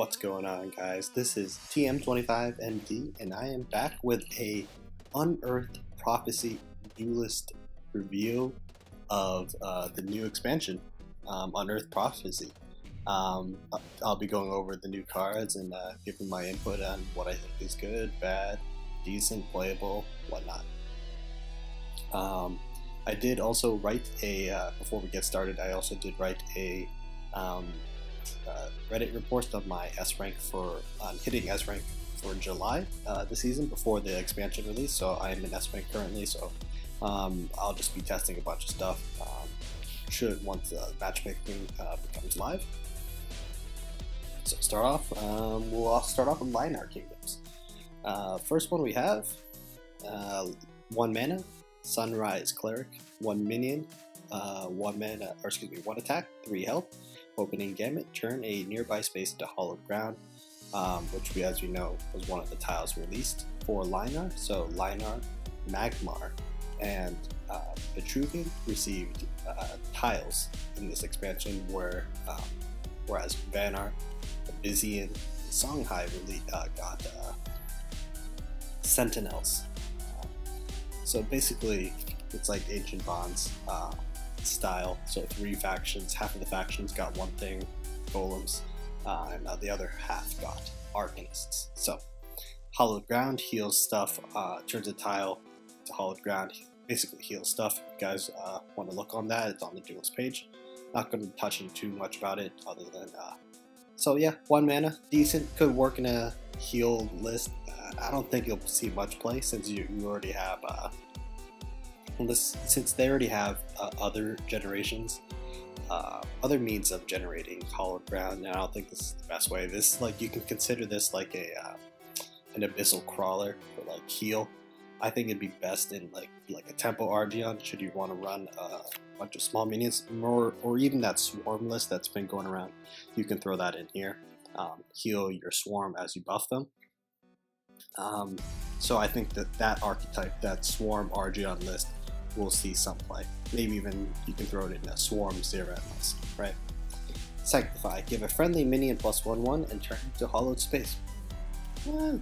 What's going on, guys? This is TM25MD, and I am back with a Unearthed Prophecy Duelyst review of the new expansion, Unearthed Prophecy. I'll be going over the new cards and giving my input on what I think is good, bad, decent, playable, whatnot. I did also write before we get started, I also did write a Reddit report on my S rank on hitting S rank for July this season before the expansion release. So I am in S rank currently, so I'll just be testing a bunch of stuff once matchmaking becomes live. So start off, we'll start off with Lion Kingdoms. First one we have 1 mana, Sunrise Cleric, 1 minion, 1 attack, 3 health. Opening gamut, turn a nearby space into hollowed ground, which as we know was one of the tiles released for Linar. So Linar, Magmar, and Vitruvian received tiles in this expansion, whereas Vanar, Abyssian, and Songhai really got Sentinels. So basically, it's like Ancient Bonds style. So 3 factions, half of the factions got one thing, golems, and the other half got arcanists. So hollowed ground heals stuff, turns a tile to hollowed ground, basically heals stuff. If you guys want to look on that, it's on the Duelyst page. Not going to touch on too much about it other than so yeah, 1 mana, decent, could work in a heal list. I don't think you'll see much play since you already have since they already have other generations, other means of generating hollowed ground, and I don't think this is the best way. This, like, you can consider this like an abyssal crawler for like heal. I think it'd be best in like a tempo Argeon should you want to run a bunch of small minions, or even that swarm list that's been going around. You can throw that in here, heal your swarm as you buff them. So I think that archetype, that swarm Argeon list, will see some play. Maybe even you can throw it in a swarm Xerath list, right? Sanctify, give a friendly minion +1/1 and turn it to hollowed space.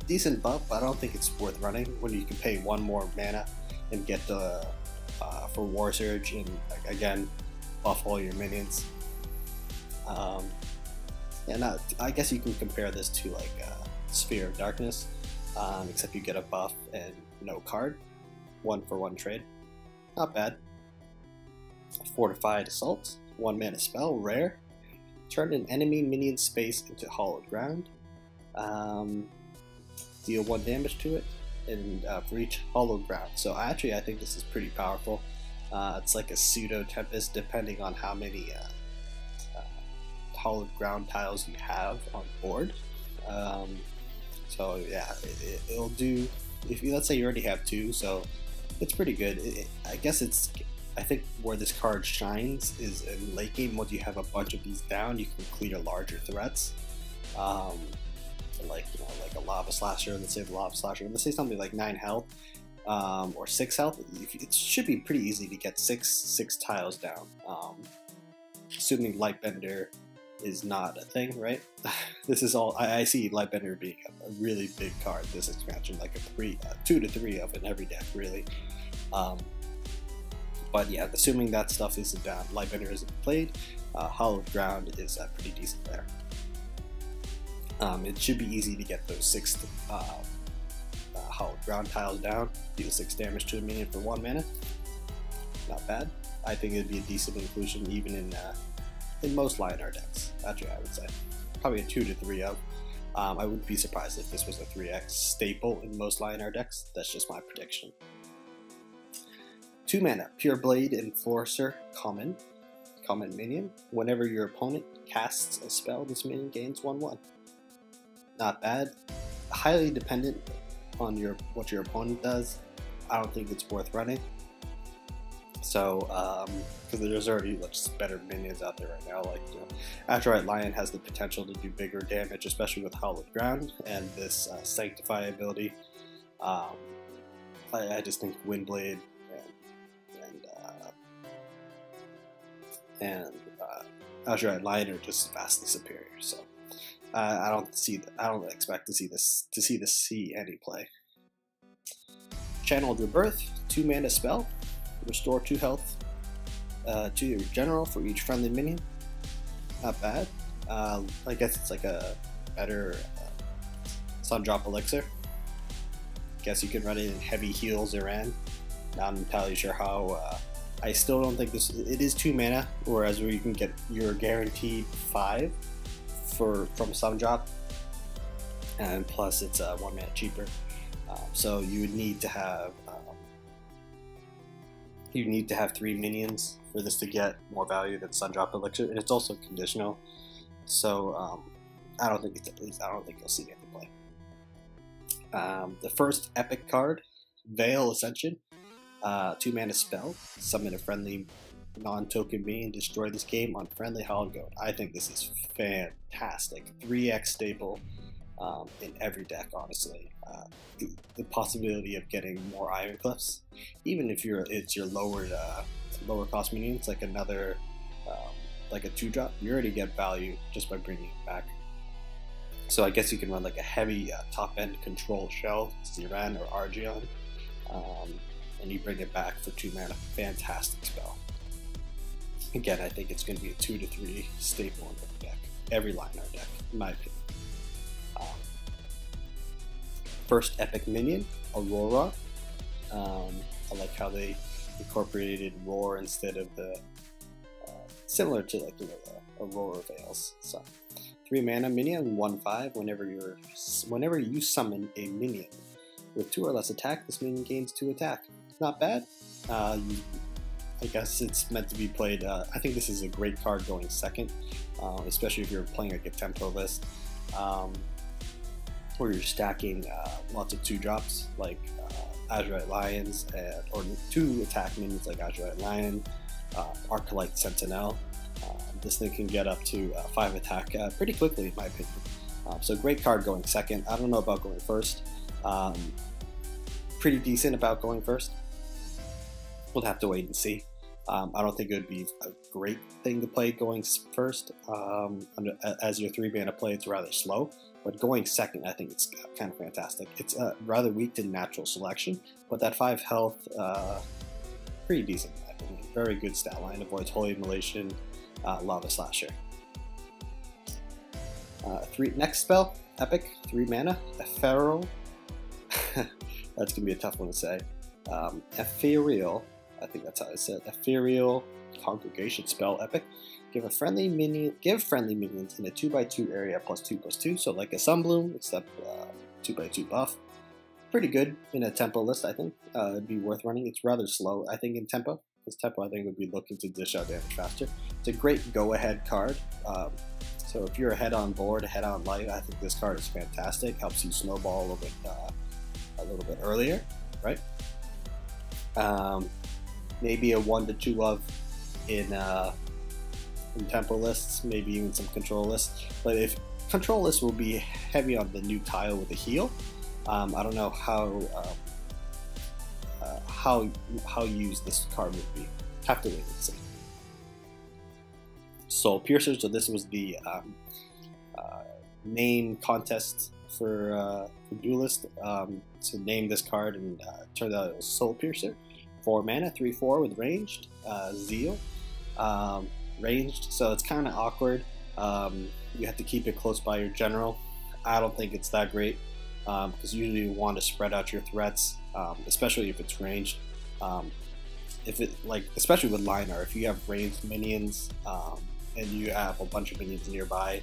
Decent buff, but I don't think it's worth running when you can pay 1 more mana and get the for War Surge and again buff all your minions. I guess you can compare this to like Sphere of Darkness, except you get a buff and no card, 1-for-1 trade. Not bad. Fortified Assault, 1 mana spell, rare. Turn an enemy minion space into hollowed ground. Deal 1 damage to it, and for each hollowed ground. So I think this is pretty powerful. It's like a pseudo Tempest, depending on how many hollowed ground tiles you have on board. So yeah, it'll do. If let's say you already have 2, so it's pretty good. I think where this card shines is in late game. Once you have a bunch of these down, you can clear larger threats. Like a Lava Slasher, let's say something like 9 health, or 6 health. It should be pretty easy to get 6 tiles down, assuming Lightbender is not a thing, right? This is all I see Lightbender being a really big card this expansion, like a 2 to 3 of in every deck, really. But yeah, assuming that stuff isn't down, Lightbender isn't played, hollowed ground is pretty decent there. It should be easy to get those 6 hollowed ground tiles down, deal 6 damage to a minion for 1 mana. Not bad. I think it'd be a decent inclusion even in most Lion-R decks. Actually, I would say probably a 2 to 3 of. I wouldn't be surprised if this was a 3x staple in most Lion-R decks. That's just my prediction. 2 mana, Pure Blade Enforcer, common minion. Whenever your opponent casts a spell, this minion gains 1/1. Not bad. Highly dependent on what your opponent does. I don't think it's worth running. So, because there's already just better minions out there right now. Like, Azurite Lion has the potential to do bigger damage, especially with Hollowed Ground and this Sanctify ability. I just think Windblade and Azurite Lion are just vastly superior. So I don't expect to see this see any play. Channeled Rebirth, 2 mana spell, restore 2 health to your general for each friendly minion. Not bad. I guess it's like a better Sun Drop Elixir. Guess you can run it in heavy heals Iran. Not entirely sure how. I still don't think this. It is 2 mana, whereas where you can get your guaranteed 5 from Sun Drop, and plus it's 1 mana cheaper. So you would need to have 3 minions for this to get more value than Sun Drop Elixir, and it's also conditional. So I don't think you'll see any play. The first epic card, Veil Ascension, 2 mana spell, summon a friendly non-token being, destroy this game on friendly Howled Goat. I think this is fantastic. 3x staple in every deck, honestly. The possibility of getting more Iron Cliffs, even if it's your lower cost minions, like another like a 2-drop, you already get value just by bringing it back. So I guess you can run like a heavy top end control shell, Ziran or Argion, and you bring it back for 2 mana. Fantastic spell. Again, I think it's going to be a 2 to 3 staple in every deck, every liner deck, in my opinion. First epic minion, Aurora. I like how they incorporated Roar instead of the similar to like Aurora Veils. So 3 mana minion, 1/5. Whenever you summon a minion with 2 or less attack, this minion gains 2 attack. Not bad. I guess it's meant to be played. I think this is a great card going second, especially if you're playing like a tempo list, where you're stacking lots of 2-drops like Azurite Lions, or 2 attack minions like Azurite Lion, Arcalite Sentinel. This thing can get up to 5 attack pretty quickly, in my opinion. So great card going second. I don't know about going first. Pretty decent about going first. We'll have to wait and see. I don't think it would be a great thing to play going first. As your 3 mana play, it's rather slow. But going second, I think it's kind of fantastic. It's rather weak to natural selection, but that 5 health, pretty decent, in my opinion. Very good stat line. Avoids Holy Immolation, Lava Slasher. Next spell, epic, 3 mana, Ephemeral. That's gonna be a tough one to say. Ethereal, I think that's how I said. Ethereal Congregation spell, epic. Give friendly minions in a 2/2 area +2/2. So like a Sunbloom, except 2/2 buff. Pretty good in a tempo list, I think. It'd be worth running. It's rather slow, I think, in tempo. Because tempo, I think, would be looking to dish out damage faster. It's a great go-ahead card. So if you're ahead on board, ahead on light, I think this card is fantastic. Helps you snowball a little bit earlier, right? Maybe a 1 to 2 of in tempo lists, maybe even some control lists. But if control lists will be heavy on the new tile with a heal, I don't know how used this card would be. Have to wait and see. Soul Piercer. So this was the name contest for Duelyst. So name this card, and turned out it was Soul Piercer. 4 mana, 3/4 with ranged. Zeal. Ranged, so it's kind of awkward. You have to keep it close by your general. I don't think it's that great, because usually you want to spread out your threats, especially if it's ranged. Especially with Liner, if you have ranged minions and you have a bunch of minions nearby,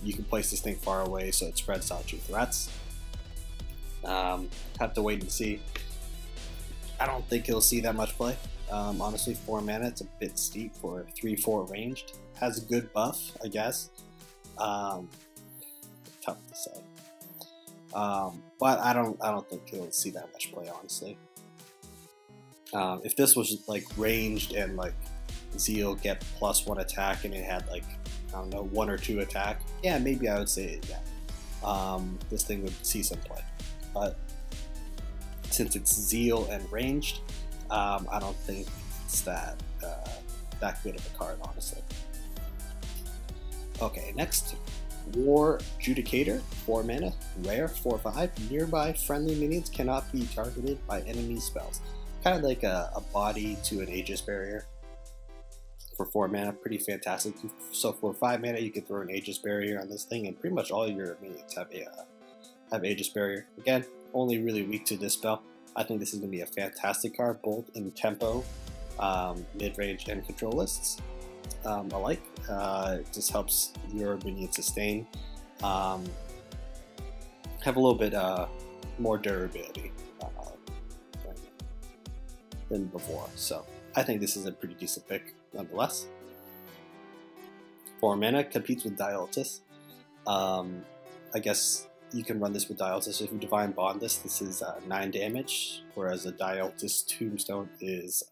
you can place this thing far away so it spreads out your threats. Have to wait and see. I don't think he'll see that much play. Honestly, 4 mana, it's a bit steep for 3/4 ranged. Has a good buff, I guess. Tough to say. But I don't think he'll see that much play, honestly. If this was like ranged and like Zeal get +1 attack and it had like, I don't know, 1 or 2 attack, yeah, maybe I would say yeah. This thing would see some play. But since it's Zeal and ranged, I don't think it's that good of a card, honestly. Okay, next, War Judicator, 4 mana, rare, 4/5. Nearby friendly minions cannot be targeted by enemy spells. Kind of like a body to an Aegis Barrier for 4 mana, pretty fantastic. So for 5 mana, you can throw an Aegis Barrier on this thing, and pretty much all your minions have Aegis Barrier. Again, only really weak to Dispel. I think this is going to be a fantastic card, both in tempo, mid-range, and control lists. Alike. It just helps your minion sustain, have a little bit more durability than before. So I think this is a pretty decent pick nonetheless. 4 mana, competes with Duelyst. I guess you can run this with Duelyst. If you Divine Bond this is 9 damage, whereas a Duelyst Tombstone is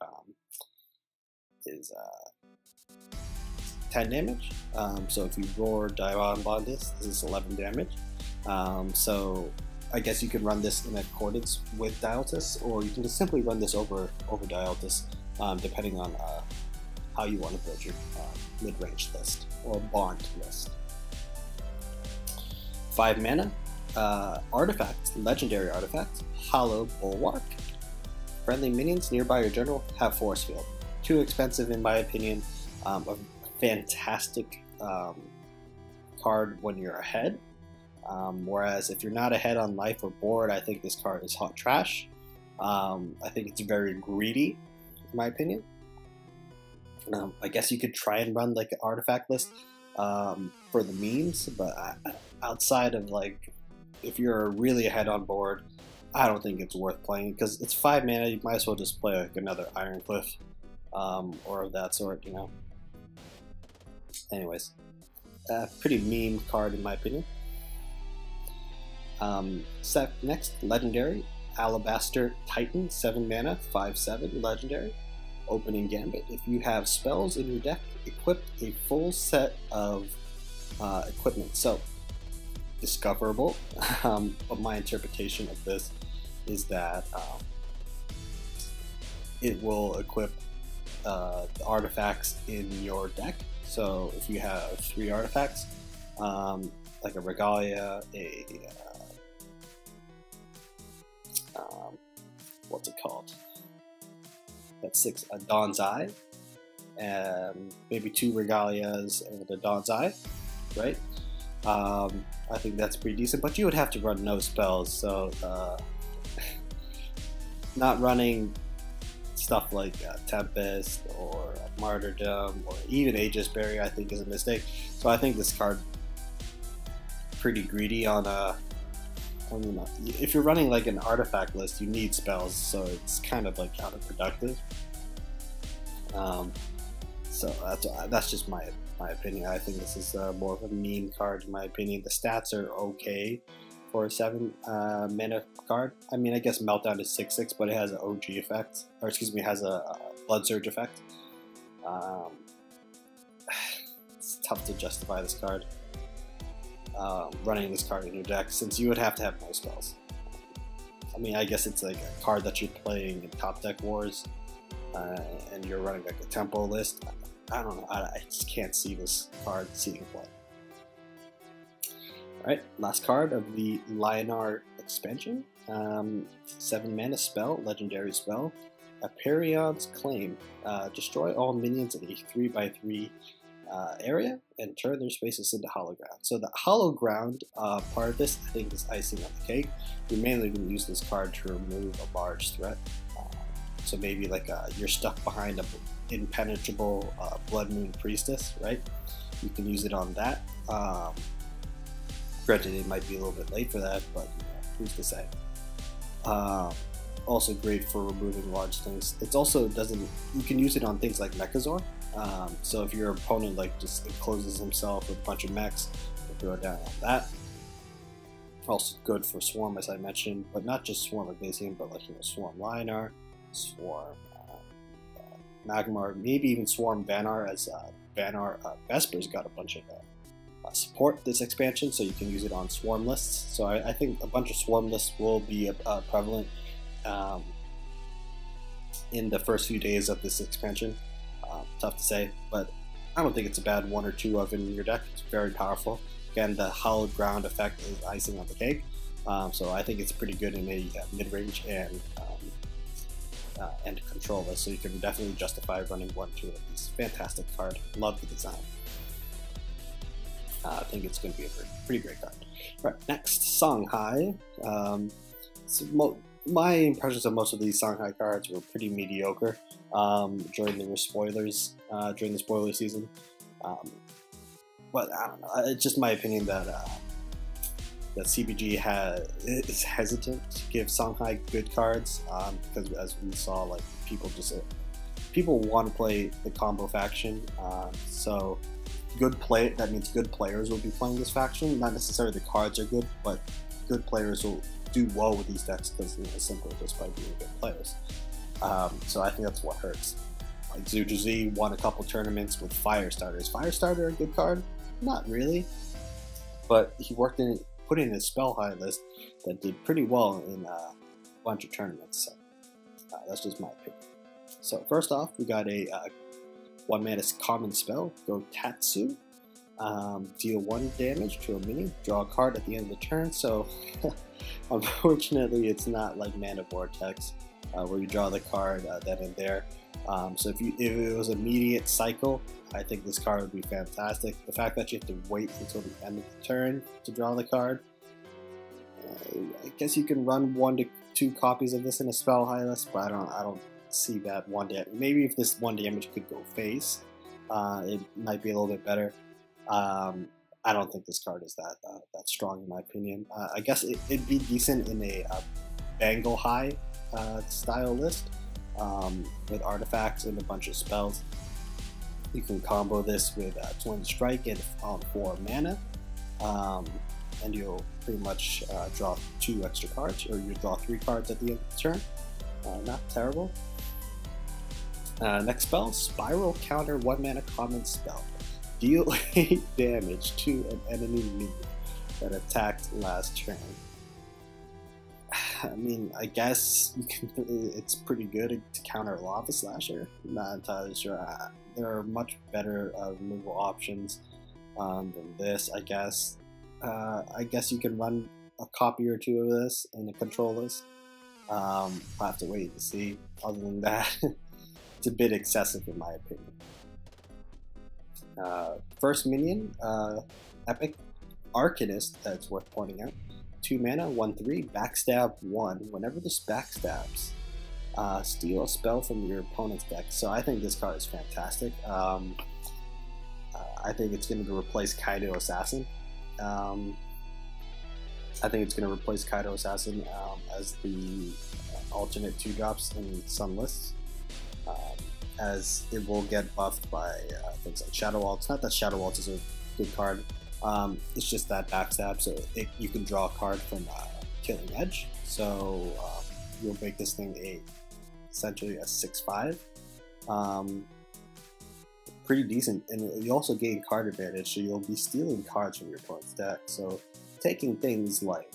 10 damage. So if you roar Divine Bond this is 11 damage. So I guess you can run this in accordance with Duelyst, or you can just simply run this over Duelyst, depending on how you want to build your mid-range list or bond list. 5 mana, artifact, legendary artifact, Hollow Bulwark. Friendly minions nearby your general have force field. Too expensive in my opinion. A fantastic card when you're ahead. Whereas if you're not ahead on life or board, I think this card is hot trash. I think it's very greedy, in my opinion. I guess you could try and run like an artifact list for the memes, but outside of like, if you're really ahead on board, I don't think it's worth playing, because it's 5 mana. You might as well just play like another Iron Cliff or of that sort, you know. Anyways, pretty meme card in my opinion. Next, legendary Alabaster Titan, 7 mana, 5/7, legendary. Opening Gambit. If you have spells in your deck, equip a full set of equipment. So, discoverable. But my interpretation of this is that it will equip the artifacts in your deck. So if you have 3 artifacts, like a Regalia, what's it called? That's 6, a Dawn's Eye, and maybe 2 Regalias and a Dawn's Eye, right? I think that's pretty decent, but you would have to run no spells, so not running stuff like Tempest or Martyrdom or even Aegis Barrier I think is a mistake. So I think this card pretty greedy on if you're running like an artifact list, you need spells, so it's kind of like counterproductive. So that's just my opinion. I think this is more of a meme card in my opinion. The stats are okay for a 7 mana card. I mean, I guess Meltdown is 6/6, but it has an OG effect, or excuse me, has a Blood Surge effect. It's tough to justify this card. Running this card in your deck, since you would have to have no spells. I mean, I guess it's like a card that you're playing in top deck wars, and you're running like a tempo list. I don't know. I just can't see this card seeing play. Alright, last card of the Lionar expansion. 7 mana spell, legendary spell. Aperion's Claim. Destroy all minions in a 3/3 area and turn their spaces into hollow ground. So the hollow ground part of this, I think, is icing on the cake. You're mainly going to use this card to remove a large threat. So maybe like you're stuck behind an impenetrable Blood Moon Priestess, right? You can use it on that. Granted, it might be a little bit late for that, but who's to say? Also great for removing large things. It's also you can use it on things like Mechazor. So if your opponent like just encloses himself with a bunch of mechs, you throw it down on that. Also good for Swarm, as I mentioned, but not just Swarm Ignatium, but like Swarm Lionar, Swarm Magmar, maybe even Swarm Vanar, as Vanar Vesper's got a bunch of support this expansion, so you can use it on Swarm lists. So I think a bunch of Swarm lists will be prevalent in the first few days of this expansion. Tough to say, but I don't think it's a bad 1 or 2 of it in your deck. It's very powerful. again, the hallowed ground effect is icing on the cake. So I think it's pretty good in a mid-range and control list. So you can definitely justify running 1-2 of these. Fantastic card. Love the design. I think it's going to be a pretty great card. All right, next, Songhai. My impressions of most of these Songhai cards were pretty mediocre during the spoilers during the spoiler season. But I don't know. It's just my opinion that CBG is hesitant to give Songhai good cards because, as we saw, like people want to play the combo faction. So that means good players will be playing this faction. Not necessarily the cards are good, but good players will do well with these decks because it's simply just by being good players. So I think that's what hurts. Like Zujuzi won a couple tournaments with Firestarter. Is Firestarter a good card? Not really, but he put in a Spell High list that did pretty well in a bunch of tournaments. So that's just my opinion. So first off, we got a 1-mana common spell, Go Tatsu. Deal 1 damage to a minion, draw a card at the end of the turn. So unfortunately it's not like Mana Vortex where you draw the card then and there. So if it was immediate cycle, I think this card would be fantastic. The fact that you have to wait until the end of the turn to draw the card, I guess you can run 1 to 2 copies of this in a Spell High list, but I don't see that 1 damage. Maybe if this 1 damage could go face, it might be a little bit better. I don't think this card is that strong in my opinion. I guess it'd be decent in a Bangle High style list with artifacts and a bunch of spells. You can combo this with Twin Strike and on 4 mana, and you'll pretty much draw 2 extra cards, or you draw 3 cards at the end of the turn. Not terrible. Next spell, Spiral Counter 1 mana common spell. Deal 8 damage to an enemy minion that attacked last turn. I mean, I guess it's pretty good to counter Lava Slasher. Not entirely sure. There are much better removal options than this, I guess. I guess you can run a copy or 2 of this in a control list. I'll have to wait and see. Other than that, it's a bit excessive in my opinion. First minion, Epic Arcanist, that's worth pointing out. 2 mana, 1/3, backstab 1. Whenever this backstabs, steal a spell from your opponent's deck. So I think this card is fantastic. I think it's going to replace Kaido Assassin. As the alternate 2-drops in some lists. As it will get buffed by things like Shadow Waltz. Not that Shadow Waltz is a good card, it's just that backstab, so you can draw a card from Killing Edge, so you'll make this thing essentially a 6/5. Pretty decent, and you also gain card advantage, so you'll be stealing cards from your opponent's deck, so taking things like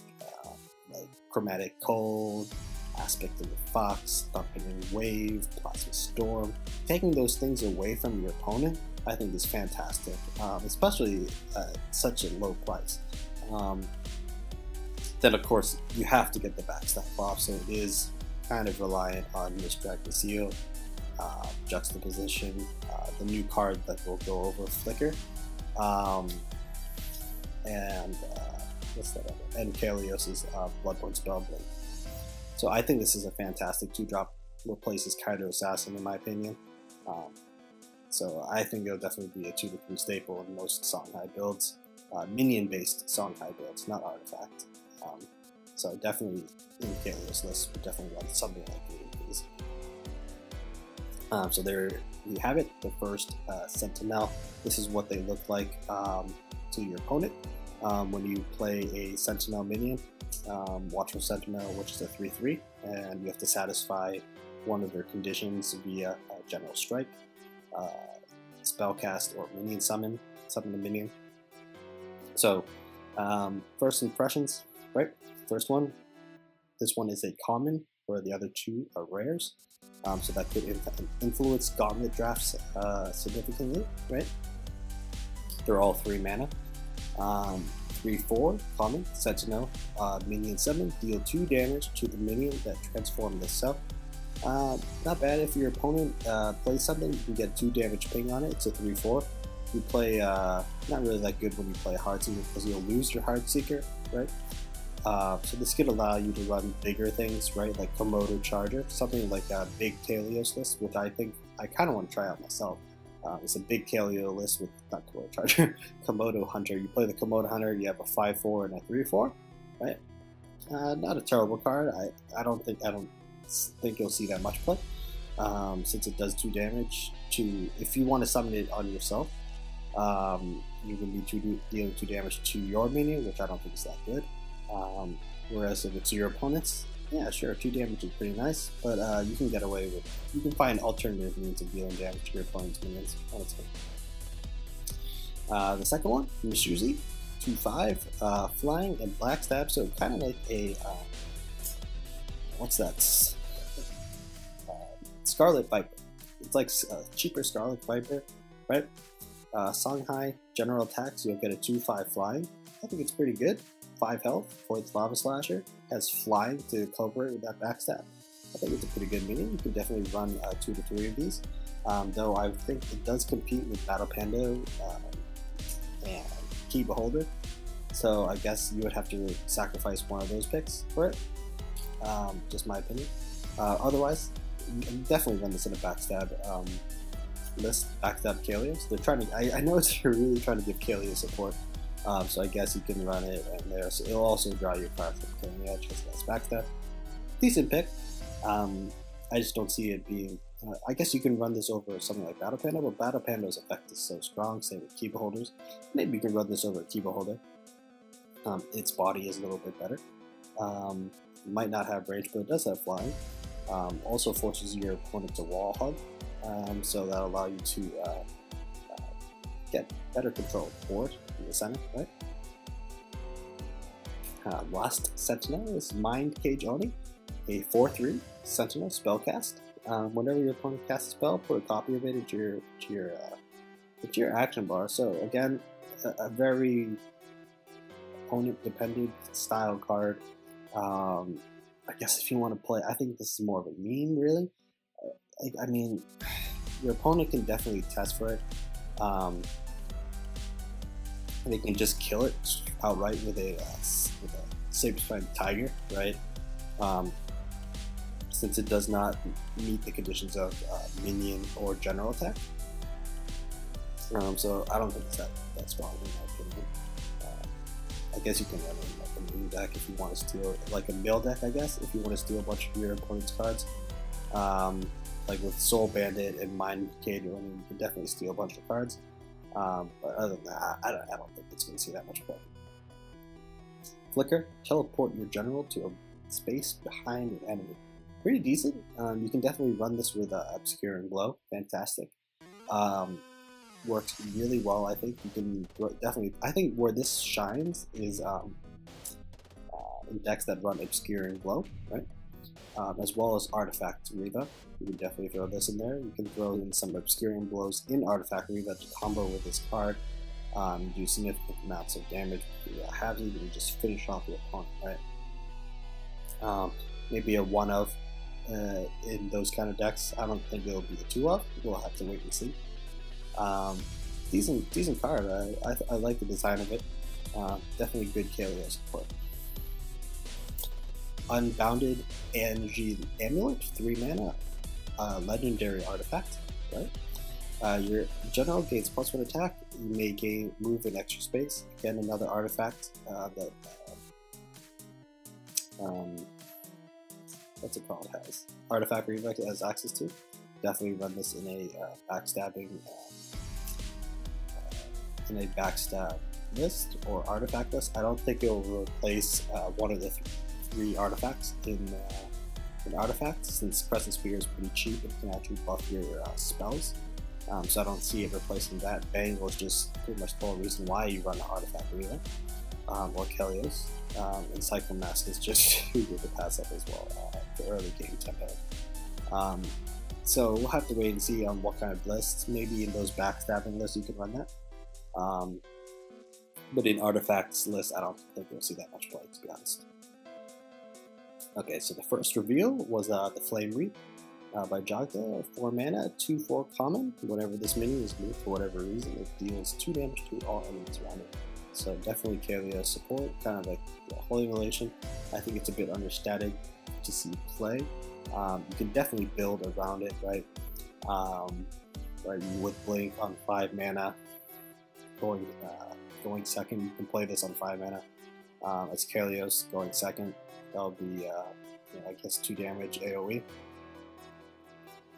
Chromatic Cold, Aspect of the Fox, Thumpening Wave, Plasma Storm. Taking those things away from your opponent, I think is fantastic, especially at such a low price. Then of course, you have to get the backstab off, so it is kind of reliant on Misdrag the Seal, Juxtaposition, the new card that will go over Flicker, and what's that other? And Kalios's Bloodborne Spellblade. So I think this is a fantastic 2-drop, replaces Kaido Assassin in my opinion. So I think it'll definitely be a 2 to 3 staple in most Songhai builds, minion-based Songhai builds, not artifact. So definitely in Kalios list, we definitely run something like these. So there you have it, the first Sentinel. This is what they look like to your opponent. When you play a Sentinel minion, Watchful Sentinel, which is a 3/3, and you have to satisfy one of their conditions via General Strike, Spellcast, or Minion Summon a minion. So, first impressions, right? First one, this one is a common, where the other 2 are rares. So that could influence Gauntlet drafts significantly, right? They're all 3 mana. 3/4 common Sentinel minion summon, deal 2 damage to the minion that transformed itself. Not bad. If your opponent plays something, you can get 2 damage ping on it. It's a 3/4. You play not really that good when you play Heartseeker because you'll lose your Heartseeker, right? So this could allow you to run bigger things, right? Like Komodo Charger, something like a big Duelyst, which I think I kind of want to try out myself. It's a big Duelyst with not Komodo Charger, Komodo Hunter. You play the Komodo Hunter, you have a 5/4 and a 3/4, right? Not a terrible card. I don't think you'll see that much play, since it does 2 damage to. If you want to summon it on yourself, you can be dealing 2 damage to your minion, which I don't think is that good. Whereas if it's your opponent's, yeah, sure, 2 damage is pretty nice, but you can get away with. You can find alternative means of dealing damage to your opponent's minions. The second one, Mishuzi, 2/5, flying and black stab, so kind of like a what's that? Scarlet Viper. It's like a cheaper Scarlet Viper, right? Songhai general attacks, you'll get a 2/5 flying. I think it's pretty good. 5 health for its Lava Slasher, has flying to cover it with that backstab. I think it's a pretty good minion. You can definitely run 2 to 3 of these. Though I think it does compete with Battle Panda and Key Beholder. So I guess you would have to sacrifice one of those picks for it. Just my opinion. Otherwise, you can definitely run this in a backstab list. Backstab Kalios. They're trying to. I know they're really trying to give Kalios support. So I guess you can run it in there. So it'll also draw your card from Killing Edge because that's backstab. Decent pick. I just don't see it being. I guess you can run this over something like Battle Panda, but Battle Panda's effect is so strong. Same with Key Beholders. Maybe you can run this over a Key Beholder. Its body is a little bit better. Might not have range, but it does have flying. Also forces your opponent to wall hug. So that'll allow you to get better control forward in the center, right? Last Sentinel is Mind Cage Oni, a 4/3 Sentinel spellcast. Whenever your opponent casts a spell, put a copy of it into your action bar. So again, a very opponent-dependent style card. I guess if you want to play, I think this is more of a meme, really. I mean, your opponent can definitely test for it. They can just kill it outright with a saber-spine tiger, right? Since it does not meet the conditions of minion or general attack. So I don't think it's that strong in my opinion. I guess you can run it like a mini deck if you want to steal, like a mill deck, I guess, if you want to steal a bunch of your opponent's cards. Like with Soul Bandit and Mind Cage, you can definitely steal a bunch of cards. But other than that, I don't think it's going to see that much play. Flicker, teleport your general to a space behind an enemy. Pretty decent. You can definitely run this with Obscure and Glow. Fantastic. Works really well. I think you can definitely. I think where this shines is in decks that run Obscure and Glow, right? As well as Artifact Riva. You can definitely throw this in there. You can throw in some Obscuring Blows in Artifact Riva to combo with this card, do significant amounts of damage, have it, and just finish off your opponent, right? Maybe a 1-of in those kind of decks. I don't think it'll be a 2-of. We'll have to wait and see. Decent card. I like the design of it. Definitely good Kaleo support. Unbounded Energy Amulet, 3 mana, legendary artifact, right? Your general gains +1 attack. You may move in extra space. Again, another artifact that what's it called? Has Artifact Revive has access to. Definitely run this in a backstabbing backstab list or artifact list. I don't think it will replace one of the 3 artifacts in artifacts, since Crescent Spear is pretty cheap and can actually buff your spells. So I don't see it replacing that. Bang was just pretty much the whole reason why you run the artifact Reaver or Kelios. And Cycle Mask is just too good to pass up as well for early game tempo. So we'll have to wait and see on what kind of lists. Maybe in those backstabbing lists you can run that. but in artifacts list, I don't think you'll see that much play, to be honest. Okay, so the first reveal was the Flame Reap by Jogda, 4 mana, 2/4 common. Whenever this minion is moved for whatever reason, it deals 2 damage to all enemies around it. So definitely Kalia support, kind of like Holy Relation. I think it's a bit understated to see play. You can definitely build around it, right? Right, with Blink on 5 mana, going second. You can play this on 5 mana. As Kaelios going second, that'll be I guess 2 damage AoE.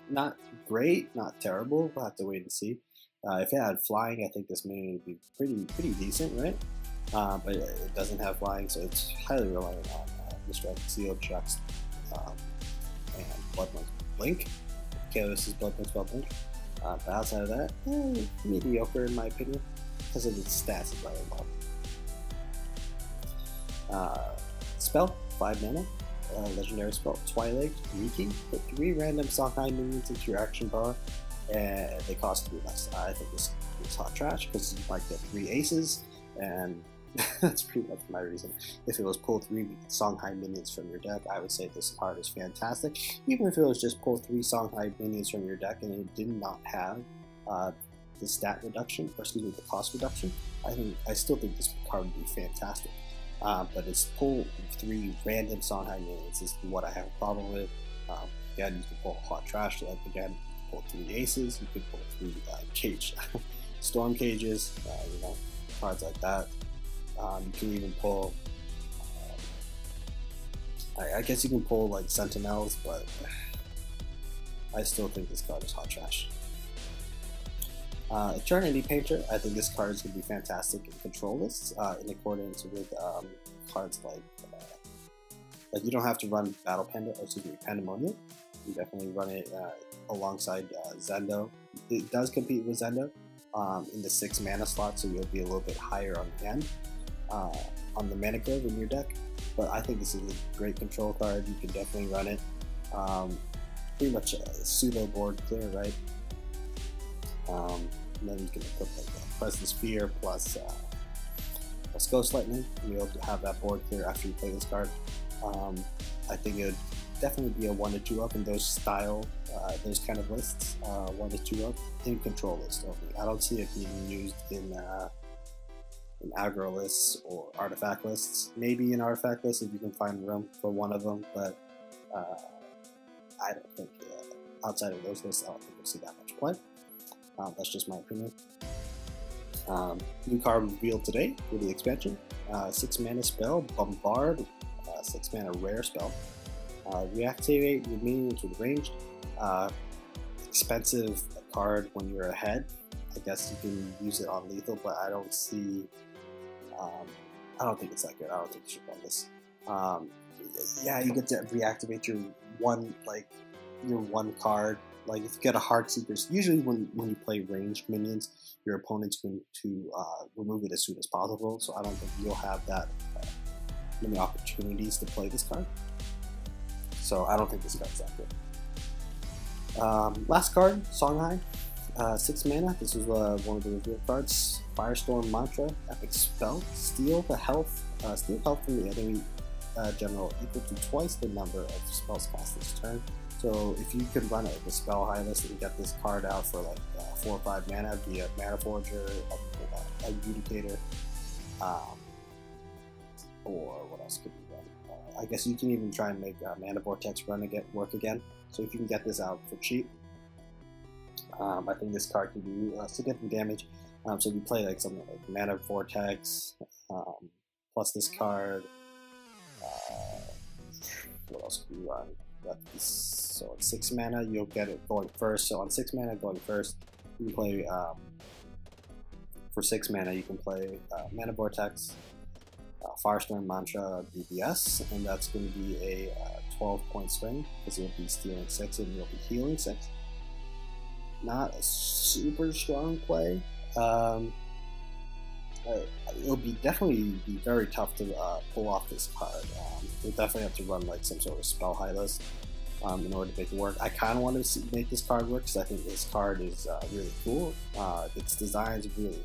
Not great, not terrible. We'll have to wait and see. If it had flying, I think this minion would be pretty decent, right? But it doesn't have flying, so it's highly reliant on Misstrike, Seal, Chucks, and Bloodlink Blink. Kaelios' Bloodlink Spell Blink. But outside of that, mediocre in my opinion, because of its stats is rather low. Spell, 5 mana. Legendary spell, Twilight, Riki. Put 3 random Songhai minions into your action bar, and they cost 3 less. I think this is hot trash because you might get 3 aces, and that's pretty much my reason. If it was pull 3 Songhai minions from your deck, I would say this card is fantastic. Even if it was just pull 3 Songhai minions from your deck and it did not have the stat reduction, or excuse me, the cost reduction, I still think this card would be fantastic. But it's pull 3 random Songhai minions is what I have a problem with. Again, you can pull hot trash, like again, you can pull 3 aces, you can pull 3 cage, storm cages, cards like that. You can even pull, I guess you can pull like Sentinels, but I still think this card is hot trash. Eternity Painter, I think this card is going to be fantastic in control lists, in accordance with cards like you don't have to run Battle Panda, or excuse me, Pandemonium. You definitely run it alongside Zendo. It does compete with Zendo in the 6 mana slot, so you'll be a little bit higher on the end on the mana curve in your deck. But I think this is a great control card. You can definitely run it. Pretty much a pseudo board clear, right? And then you can put like Presence Sphere plus Ghost Lightning, and you'll have that board clear after you play this card. I think it would definitely be a 1 to 2 up in those kind of lists, 1 to 2 up in control lists only. I don't see it being used in aggro lists or artifact lists. Maybe in artifact lists if you can find room for one of them, but I don't think outside of those lists, I don't think you'll see that much play. That's just my opinion. New card revealed today for the expansion. 6 mana spell, Bombard, 6 mana rare spell. Reactivate your minions with ranged. Expensive card when you're ahead. I guess you can use it on lethal, but I don't see. I don't think it's that good. I don't think you should run this. Yeah, you get to reactivate your one card. Like if you get a Heartseekers, usually when you play ranged minions, your opponent's going to remove it as soon as possible. So I don't think you'll have that many opportunities to play this card. So I don't think this card's that good. Last card, Songhai, 6 mana. This is one of the reveal cards. Firestorm Mantra, epic spell. Steal health from the enemy general equal to twice the number of spells cast this turn. So if you could run the spell high list and get this card out for like 4 or 5 mana via Mana Forger, Adjudicator, or what else could you run? I guess you can even try and make Mana Vortex work again. So if you can get this out for cheap, I think this card can do significant damage. So if you play like something like Mana Vortex, plus this card, what else can you run? So at 6 mana, you'll get it going first. So on 6 mana going first, you can play, for 6 mana, you can play Mana Vortex, Firestorm Mantra, BBS, and that's going to be a 12-point swing, because you'll be stealing 6 and you'll be healing 6. Not a super strong play. It'll definitely be very tough to pull off this card. You'll definitely have to run like some sort of spell high list in order to make it work. I kind of want to make this card work because I think this card is really cool. Its design is really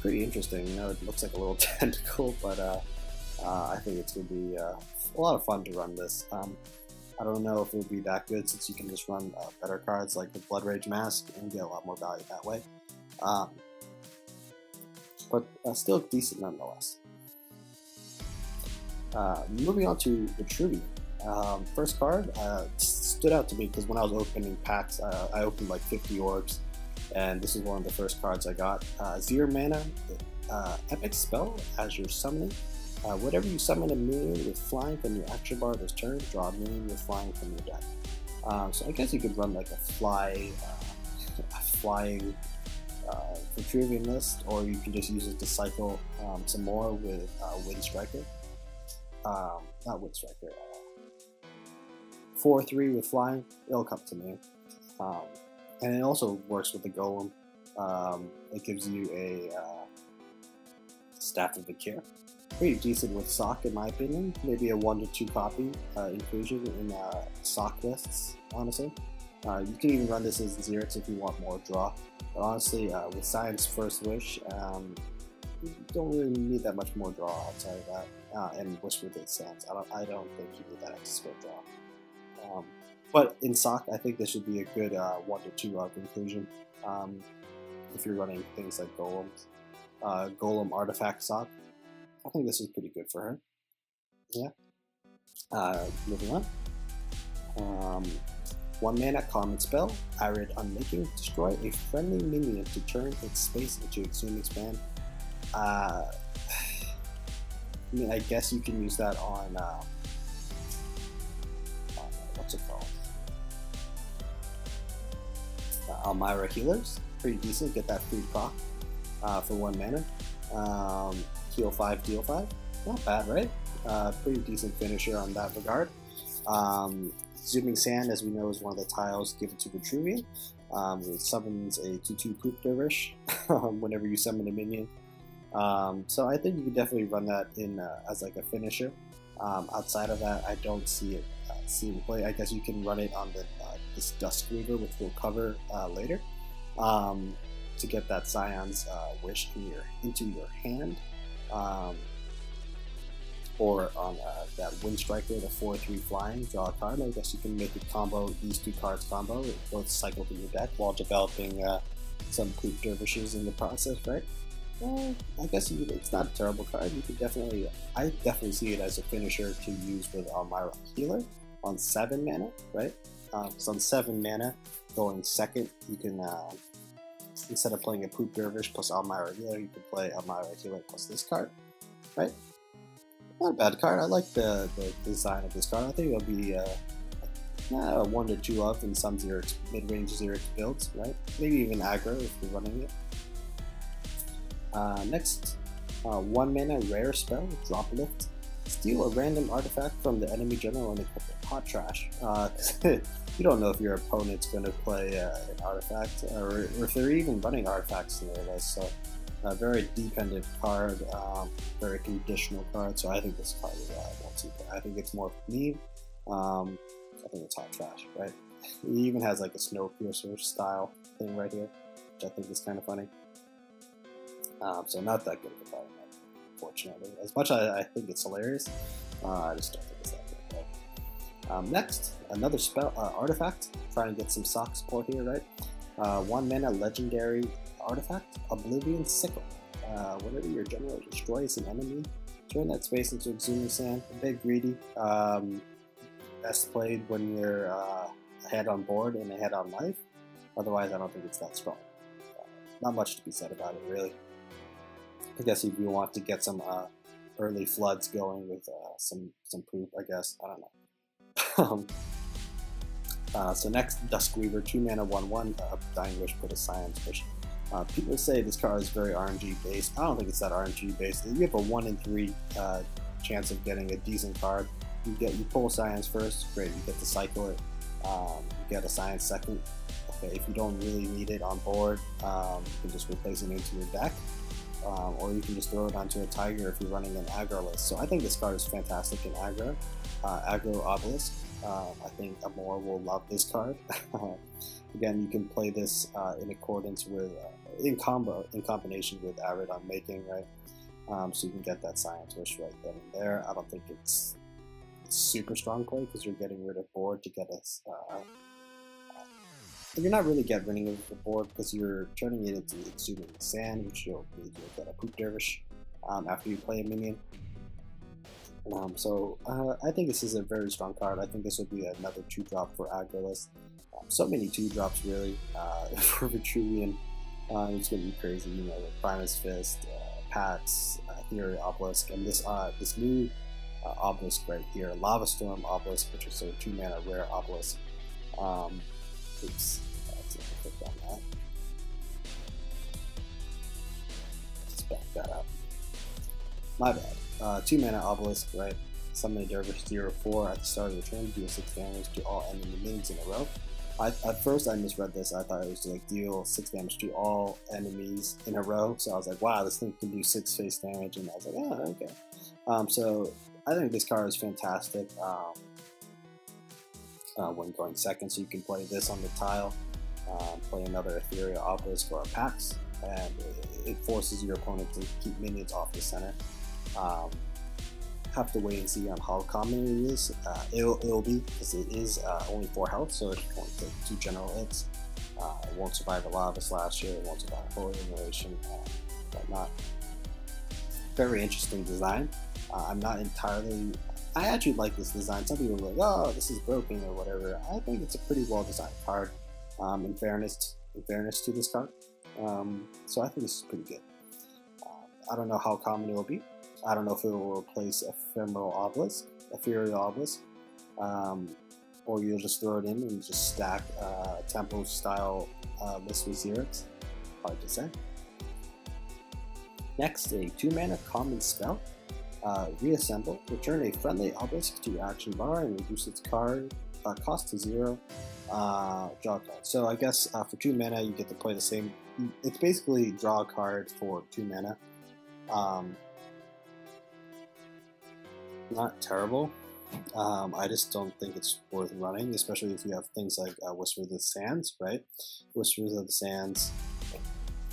pretty interesting. You know, it looks like a little tentacle, but I think it's going to be a lot of fun to run this. I don't know if it would be that good since you can just run better cards like the Blood Rage Mask and get a lot more value that way. But still decent nonetheless. Moving on to Vitruvian. First card stood out to me because when I was opening packs, I opened like 50 orbs, and this is one of the first cards I got. 0 mana, epic spell as you're summoning. Whatever you summon a minion with flying from your action bar this turn, draw a minion with flying from your deck. So I guess you could run like a flying Vitruvian list, or you can just use it to cycle some more with Wind Striker. Not Wind Striker. 4/3 with flying. It'll come to me. And it also works with the Golem. It gives you a Staff of the Care. Pretty decent with Sock in my opinion. Maybe a 1 to 2 copy inclusion in Sock lists, honestly. You can even run this as Xerax if you want more draw. But honestly, with Science First Wish, you don't really need that much more draw outside of that. And Wish with its Sands. I don't think you need that extra draw. But in Sock, I think this should be a good 1 to 2 inclusion. If you're running things like Golems. Golem Artifact Sock. I think this is pretty good for her. Yeah. Moving on. 1 mana common spell, Arid Unmaking. Destroy a friendly minion to turn its space into Exhuming Span. I mean, I guess you can use that on what's it called? Elmira Healers. Pretty decent. Get that free proc for 1 mana. Heal 5, deal 5. Not bad, right? Pretty decent finisher on that regard. Zooming Sand, as we know, is one of the tiles given to Vitruvian. It summons a 2/2 Poop Dervish whenever you summon a minion. So I think you could definitely run that in as like a finisher. Outside of that, I don't see it seeing play. I guess you can run it on the this Duskweaver, which we'll cover later, to get that Scion's Wish into your hand. Or on that Wind Striker, the 4/3 flying, draw a card. I guess you can make it combo, these 2 cards combo, both cycle through your deck while developing some Poop Dervishes in the process, right? Well, I guess it's not a terrible card. You could I definitely see it as a finisher to use with Elmira Healer on 7 mana, right? So on 7 mana, going second, you can, instead of playing a Poop Dervish plus Elmira Healer, you could play Elmira Healer plus this card, right? Not a bad card. I like the design of this card. I think it'll be a 1 to 2 of in some mid-range Xerax builds, right? Maybe even aggro if you're running it. Next, 1 mana rare spell, Drop Lift. Steal a random artifact from the enemy general and equip it. Hot trash. You don't know if your opponent's going to play an artifact, or if they're even running artifacts in their list. So, a very dependent card, very conditional card. So I think this card won't see play. I think it's more for me. I think it's hot trash, right? It even has like a Snowpiercer style thing right here, which I think is kind of funny. So not that good of a card, unfortunately. As much as I think it's hilarious, I just don't think it's that good. Next, another spell artifact. Trying to get some Sock support here, right? 1 mana legendary artifact, Oblivion Sickle. Whenever your general destroys an enemy, turn that space into Exhuming Sand. A bit greedy. Best played when you're ahead on board and ahead on life. Otherwise, I don't think it's that strong. Not much to be said about it, really. I guess if you want to get some early floods going with some poop, I guess. I don't know. So next, Duskweaver, 2 mana, 1/1, Dying Wish, put a Science Wish. People say this card is very RNG based. I don't think it's that RNG based. You have a 1 in 3 chance of getting a decent card. You pull Science first, great. You get to cycle it. You get a Science second. Okay, if you don't really need it on board, you can just replace it into your deck. Or you can just throw it onto a Tiger if you're running an aggro list. So I think this card is fantastic in aggro. Aggro Obelisk. I think Amor will love this card. Again, you can play this in accordance with in combination with Arid on making, right? So you can get that Science Wish right then and there. I don't think it's super strong play because you're getting rid of board to get us. You're not really getting rid of the board because you're turning it into Exuding Sand, which you'll get a Poop Dervish after you play a minion. I think this is a very strong card. I think this would be another 2-drop for Duelyst. So many 2-drops really for Vitruvian. It's gonna be crazy, you know, with Primus Fist, Pats, Ethereal Obelisk, and this new obelisk right here, Lava Storm Obelisk, which is a 2-mana rare obelisk. Oops, let's click on that. Let's back that up. My bad. 2-mana obelisk, right? Summon a Dervish 0/4 at the start of the turn, deal 6 damage to all enemy minions in a row. At first I misread this. I thought it was to like deal 6 damage to all enemies in a row. So I was like, wow, this thing can do 6 face damage, and I was like, oh, okay. So I think this card is fantastic when going second. So you can play this on the tile, play another Ethereal Obelisk or a Pax, and it forces your opponent to keep minions off the center. Have to wait and see on how common it is. It'll be, because it is only 4 health, so it can only take 2 general hits. It won't survive a Lava Slasher, it won't survive Holy Immolation, whatnot. Very interesting design. I actually like this design. Some people are like, oh, this is broken or whatever. I think it's a pretty well designed card, in fairness to this card. So I think this is pretty good. I don't know how common it will be. I don't know if it will replace Ethereal Obelisk, or you'll just throw it in and just stack tempo style list with Xerix. Hard to say. Next, a 2-mana common spell. Reassemble. Return a friendly obelisk to your action bar and reduce its card cost to 0. Draw a card. So I guess for 2 mana you get to play the same. It's basically draw a card for 2 mana. Not terrible. I just don't think it's worth running, especially if you have things like Whisper of the Sands, right? Whispers of the Sands,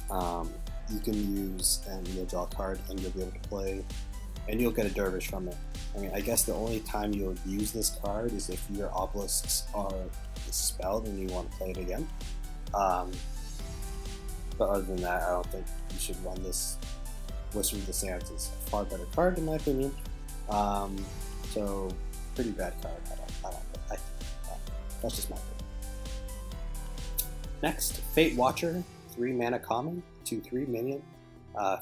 you can use, and you'll draw a card, and you'll be able to play, and you'll get a Dervish from it. I mean, I guess the only time you'll use this card is if your obelisks are dispelled and you want to play it again. But other than that, I don't think you should run this. Whisper of the Sands is a far better card in my opinion. So pretty bad card. That's just my opinion. Next, Fate Watcher, 3-mana common, 2/3 minion.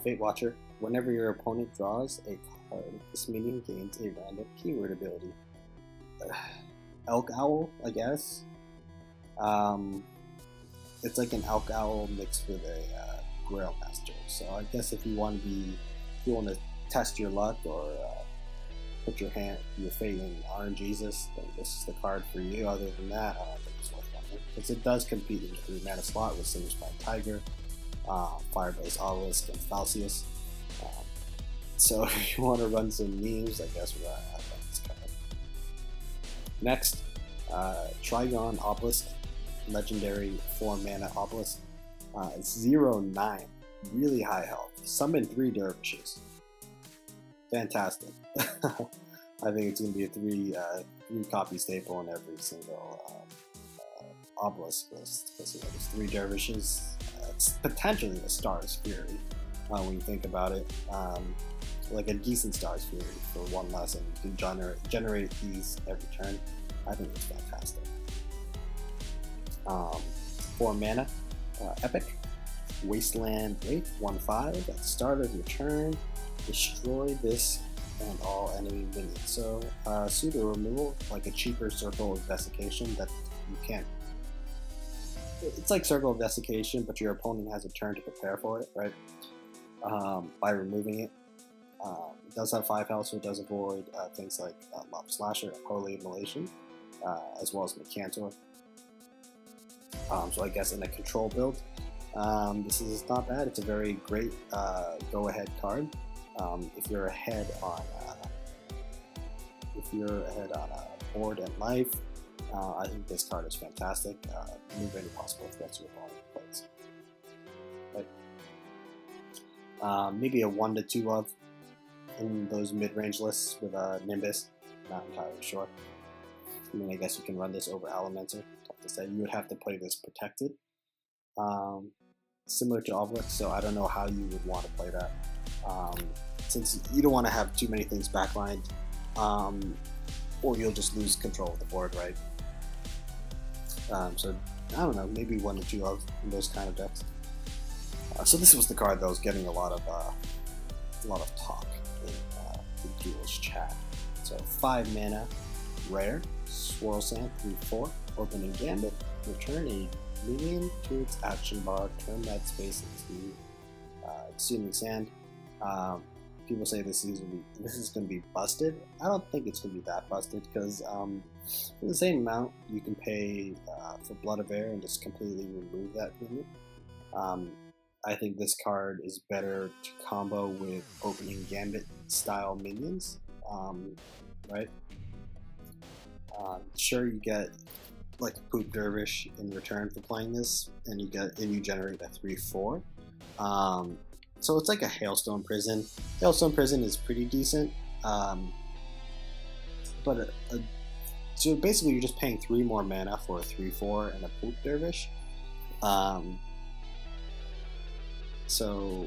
Fate Watcher. Whenever your opponent draws a card, this minion gains a random keyword ability. Elk Owl, I guess. It's like an Elk Owl mixed with a Grail Master. So I guess if you want to test your luck or put your fate in RNGesus, then this is the card for you. Other than that, I don't think it's worth running, because it does compete in the 3-mana slot with Singerspine Tiger, Fireblaze Obelisk, and Falcius. So if you want to run some memes, I guess we're gonna have this card. Next, Trigon Obelisk, legendary 4-mana obelisk. It's 0/9, really high health. Summon 3 dervishes. Fantastic. I think it's going to be a 3 copy staple in every single obelisk list, because there's 3 dervishes. It's potentially a Star's Fury when you think about it. Like a decent Star's Fury for 1 less, and you can generate these every turn. I think it's fantastic. 4 mana, Epic, Wasteland Wraith, 1/5. At the start of your turn, destroy this and all enemy minions. So pseudo removal, like a cheaper Circle of Desiccation that you can't. It's like Circle of Desiccation, but your opponent has a turn to prepare for it, right? By removing it. It does have 5 health, so it does avoid things like Lava Slasher and Holy Immolation, as well as Mecantor. So I guess in a control build, this is not bad. It's a very great go-ahead card. If you're ahead on board and life, I think this card is fantastic. Remove any possible threats your opponent plays. right? Maybe a 1 to 2 of in those mid-range lists with a Nimbus. Not entirely sure. I mean, I guess you can run this over Elementor. Tough to say. You would have to play this protected, similar to Obelisk. So I don't know how you would want to play that, since you don't want to have too many things backlined, or you'll just lose control of the board, right? So I don't know, maybe 1 to 2 of in those kind of decks. So this was the card that was getting a lot of talk in the Duelyst chat. So 5 mana, rare, Swirl Sand, 3/4, opening Gambit, return a minion to its action bar, turn that space into Consuming Sand. People say this is going to be busted. I don't think it's going to be that busted, because for the same amount you can pay for Blood of Air and just completely remove that minion. I think this card is better to combo with opening Gambit style minions, right? Sure, you get like a Poop Dervish in return for playing this, and you generate a 3/4. So it's like a Hailstone Prison. Hailstone Prison is pretty decent, but so basically you're just paying 3 more mana for a 3/4 and a Poop Dervish. So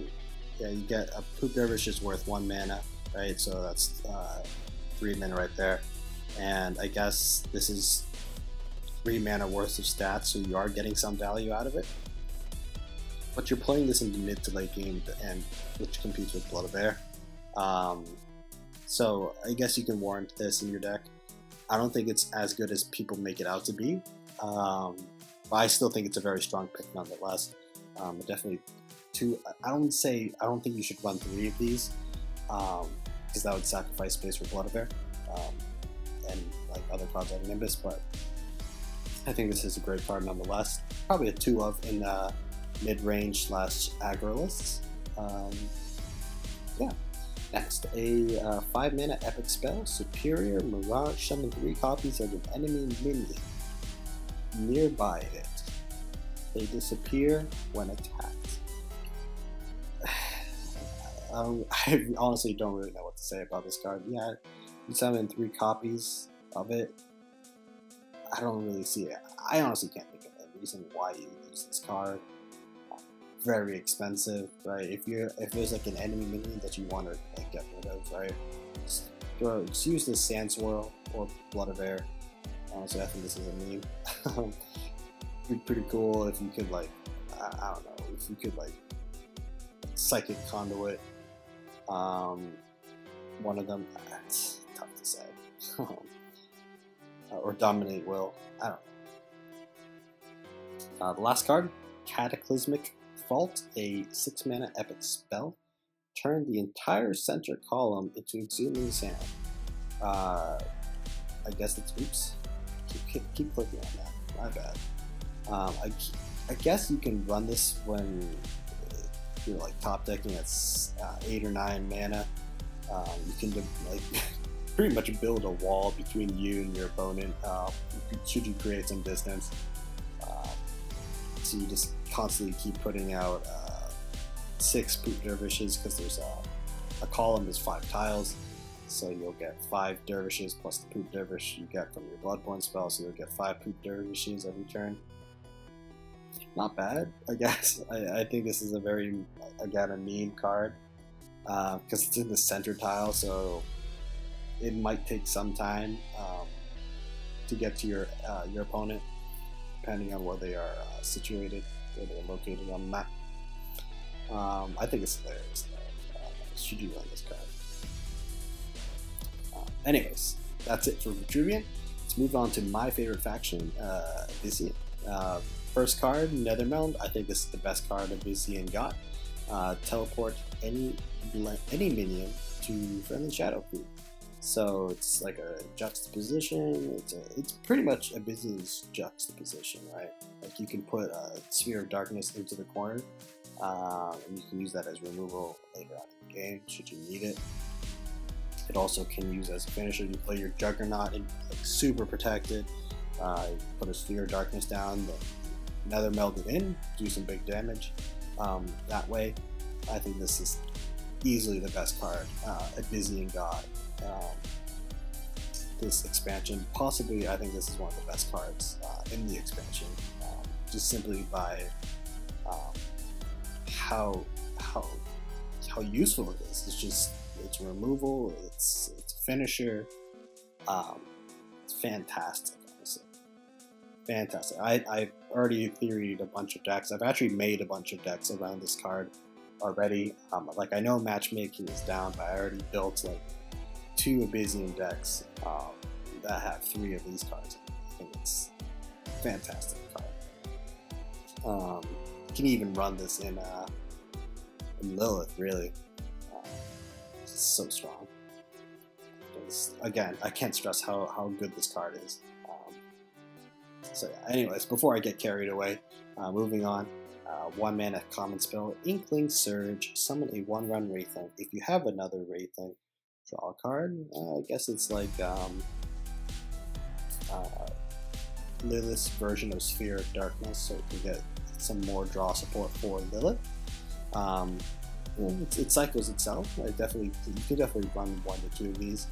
yeah, you get a Poop Dervish is worth 1 mana, right? So that's 3 mana right there, and I guess this is 3 mana worth of stats, so you are getting some value out of it. But you're playing this in the mid to late game, and which competes with Blood of Air. So I guess you can warrant this in your deck. I don't think it's as good as people make it out to be, but I still think it's a very strong pick nonetheless. Definitely 2. I don't think you should run 3 of these, because that would sacrifice space for Blood of Air and like other cards like Nimbus. But I think this is a great card nonetheless. Probably a 2 of in mid-range / aggro lists. Yeah. Next, a 5 mana epic spell, Superior Mirage. Summon 3 copies of an enemy minion nearby it. They disappear when attacked. I honestly don't really know what to say about this card. Yeah, you summon 3 copies of it. I don't really see it. I honestly can't think of a reason why you use this card. Very expensive, right? If there's like an enemy minion that you want to like get rid of, right? Just use this Sand Swirl or Blood of Air. Honestly, I think this is a meme. It'd be pretty cool if you could like, I don't know, if you could like Psychic Conduit one of them. It's tough to say. Or Dominate Will. I don't know. The last card, Cataclysmic Fault, a 6 mana epic spell. Turn the entire center column into Exhuming Sand. I guess it's oops. Keep clicking on that. My bad. I guess you can run this when you're like top decking at 8 or 9 mana. You can like pretty much build a wall between you and your opponent. Should you create some distance? So you just constantly keep putting out 6 Poop Dervishes, because there's a column is 5 tiles, so you'll get 5 Dervishes plus the Poop Dervish you get from your Bloodborne spell, so you'll get 5 Poop Dervishes every turn. Not bad, I guess. I think this is a very, again, a meme card, because it's in the center tile, so it might take some time to get to your opponent, depending on where they are situated, where they're located on the map. I think it's hilarious though. Should you run this card? Anyways, that's it for Vitruvian. Let's move on to my favorite faction, Vizian. First card, Nethermeld. I think this is the best card that Vizian got. Teleport any minion to friendly shadow food. So it's like a juxtaposition. It's pretty much a Vizian's juxtaposition, right? Like you can put a Sphere of Darkness into the corner, and you can use that as removal later on in the game should you need it. It also can use as a finisher. You play your Juggernaut and like super protected. You put a Sphere of Darkness down, Nether meld it in, do some big damage. that way. I think this is easily the best card. A Dizzying God. This expansion, possibly, I think this is one of the best cards in the expansion, just simply by how useful it is. It's removal, it's a finisher. It's fantastic, honestly. Fantastic. I've already theoried a bunch of decks. I've actually made a bunch of decks around this card already. Like, I know matchmaking is down, but I already built like 2 Abyssian decks that have 3 of these cards. I think it's a fantastic card. You can even run this in Lilith, really. It's so strong. Again, I can't stress how good this card is. So yeah, anyways, before I get carried away, moving on. 1 mana common spell, Inkling Surge, summon a 1/1 Wraithling. If you have another Wraithling, draw a card. I guess it's like Lilith's version of Sphere of Darkness, so you can get some more draw support for Lilith. It cycles itself. You can definitely run 1 to 2 of these.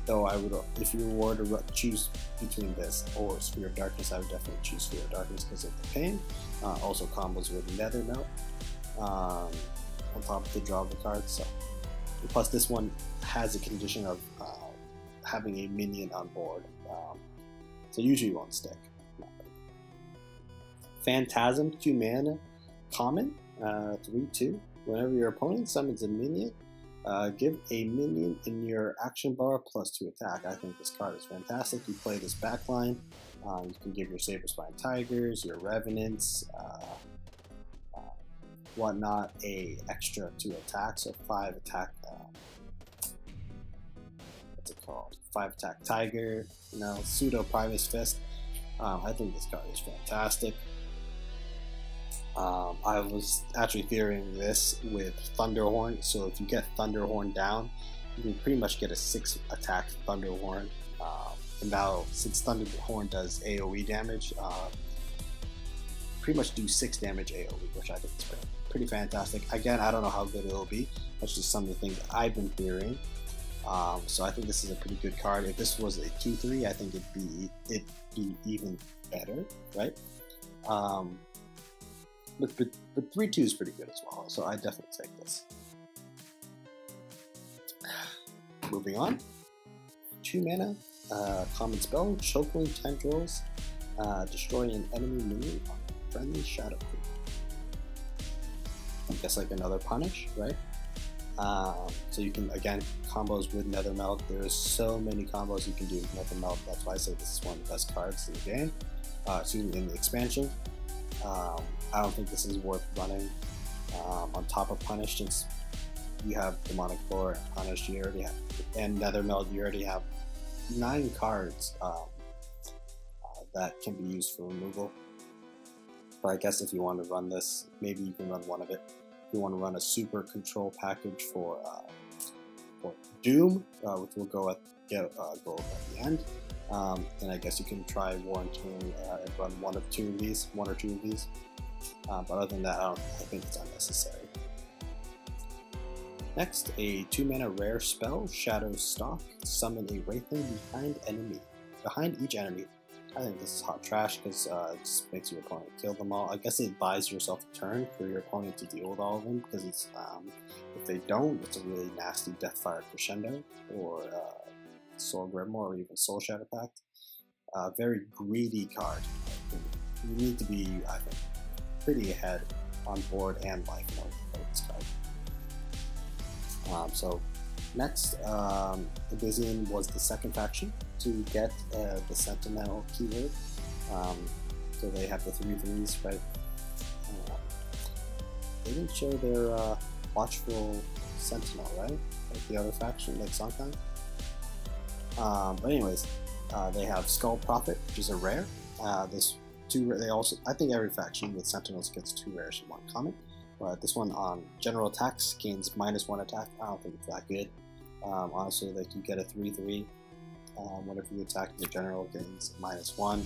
Though I would, if you were to choose between this or Sphere of Darkness, I would definitely choose Sphere of Darkness because of the pain. Also combos with Nether Melt on top of the draw of the card. So, plus this one has a condition of having a minion on board, so usually won't stick. Phantasm, 2 mana, common, 3/2. Whenever your opponent summons a minion, give a minion in your action bar +2 attack. I think this card is fantastic. You play this backline. You can give your Saberspine Tigers, your Revenants, whatnot, a extra 2 attack, so 5 attack. What's it called? 5 attack Tiger. Pseudo Primus Fist. I think this card is fantastic. I was actually theorying this with Thunderhorn, so if you get Thunderhorn down, you can pretty much get a 6 attack Thunderhorn. And now, since Thunderhorn does AoE damage, pretty much do 6 damage AoE, which I think is pretty fantastic. Again, I don't know how good it will be. That's just some of the things I've been theorying. So I think this is a pretty good card. If this was a 2/3, I think it'd be even better, right? But 3/2 is pretty good as well, so I definitely take this. Moving on. 2 mana, common spell, Chokeling Tendrils, destroy an enemy minion on friendly Shadow Creep. I guess like another punish, right? So you can, again, combos with Nether Melt. There's so many combos you can do with Nether Melt. That's why I say this is one of the best cards in the game. In the expansion. I don't think this is worth running on top of Punish, since you have Demonic Lore and Punish, and Nether Meld, you already have 9 cards that can be used for removal. But I guess if you want to run this, maybe you can run one of it. If you want to run a super control package for Doom, which will go at the end, then I guess you can try War and Tomb and run 1 or 2 of these. But other than that, I think it's unnecessary. Next, a 2 mana rare spell, Shadow Stalk, summon a Wraithling behind each enemy. I think this is hot trash because it just makes your opponent kill them all. I guess it buys yourself a turn for your opponent to deal with all of them, because it's if they don't, it's a really nasty Deathfire Crescendo or Soul Grimoire or even Soul Shadow Pact. Very greedy card. You need to be, I think, pretty ahead on board and life in order to play this card. So next, Abyssian was the second faction to get the Sentinel keyword. So they have the 3/3s, right? They didn't show their Watchful Sentinel, right? Like the other faction, like Songtime. But anyways, they have Skull Prophet, which is a rare. They also, I think every faction with Sentinels gets 2 rares and 1 common. But this one on general attacks gains -1 attack. I don't think it's that good. Honestly, like, you get a 3/3. Whenever you attack, your general gains -1.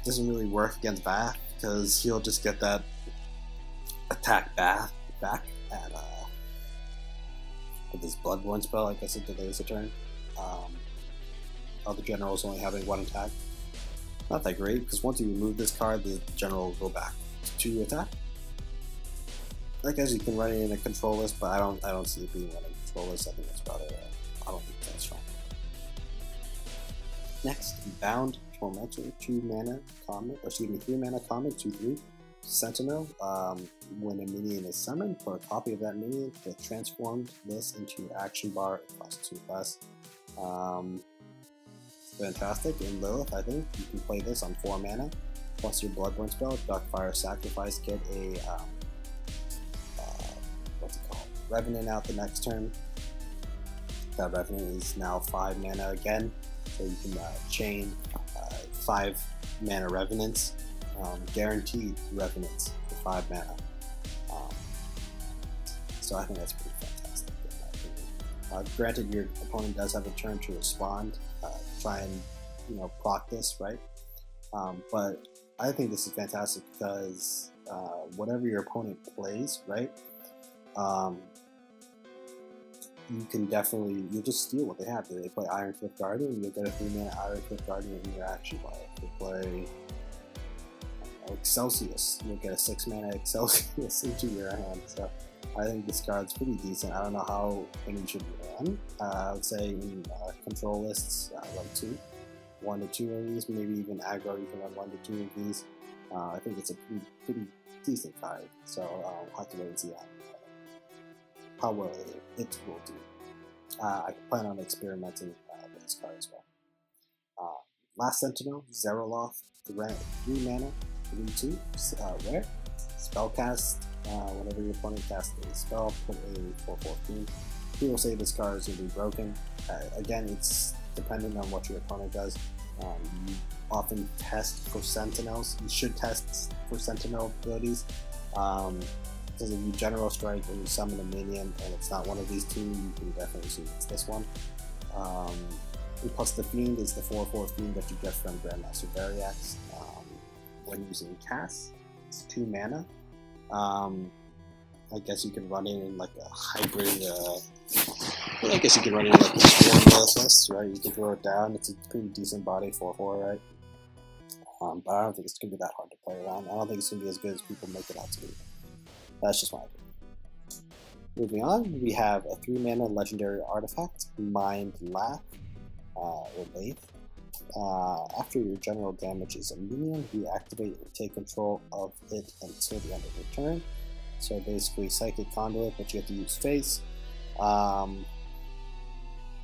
Doesn't really work against Bath, because he'll just get that attack back at with his Bloodborne spell. I guess it delays a turn. Other generals only having one attack. Not that great, because once you remove this card, the general will go back to 2 attack. I guess you can run it in a control list, but I don't see it being run in a control list. I think it's rather I don't think it's that strong. Next, Bound Tormentor, 2 mana common, or excuse me, 3 mana common, 2/3 Sentinel. When a minion is summoned, for a copy of that minion, get transformed this into your action bar. It costs 2 less. Fantastic. In Lilith, I think you can play this on 4 mana plus your Bloodborne spell. Darkfire Sacrifice. Get a what's it called? Revenant out the next turn. That Revenant is now 5 mana again, so you can chain 5 mana Revenants, guaranteed Revenants for 5 mana. So I think that's pretty fantastic in my opinion. Granted, your opponent does have a turn to respond, try and proc this, right? But I think this is fantastic because whatever your opponent plays, right? You can definitely, you just steal what they have. If they play Iron-Cliff Guardian, you'll get a 3 mana Iron-Cliff Guardian in your action bar. If they play Excelsius, you'll get a 6 mana Excelsius into your hand. So I think this card's pretty decent. I don't know how many should run. I would say in control lists, run 2. 1 to 2 of these, maybe even aggro, you can run 1 to 2 of these. I think it's a pretty decent card. So I'll have to wait and see how well it will do. I plan on experimenting with this card as well. Last Sentinel, Zeroloth, 3 mana, 3/2, rare. Spellcast, whenever your opponent casts a spell, put a 4/4 fiend. People say this card is going to be broken. Again, it's depending on what your opponent does. You often test for Sentinels. You should test for Sentinel abilities. Because if you General Strike and you summon a minion and it's not one of these 2, you can definitely assume it's this one. And plus the Fiend is the 4/4 Fiend that you get from Grandmaster Variax when using Cast. It's 2 mana. I guess you can run it in like a hybrid, I guess you can run it in like a Swarm list, right? You can throw it down. It's a pretty decent body 4/4, right? But I don't think it's going to be that hard to play around. I don't think it's going to be as good as people make it out to be. That's just my opinion. Moving on, we have a 3 mana legendary artifact, Mind Lath, or Lath. After your general damages a minion, you activate and take control of it until the end of your turn. So basically Psychic Conduit, but you have to use face.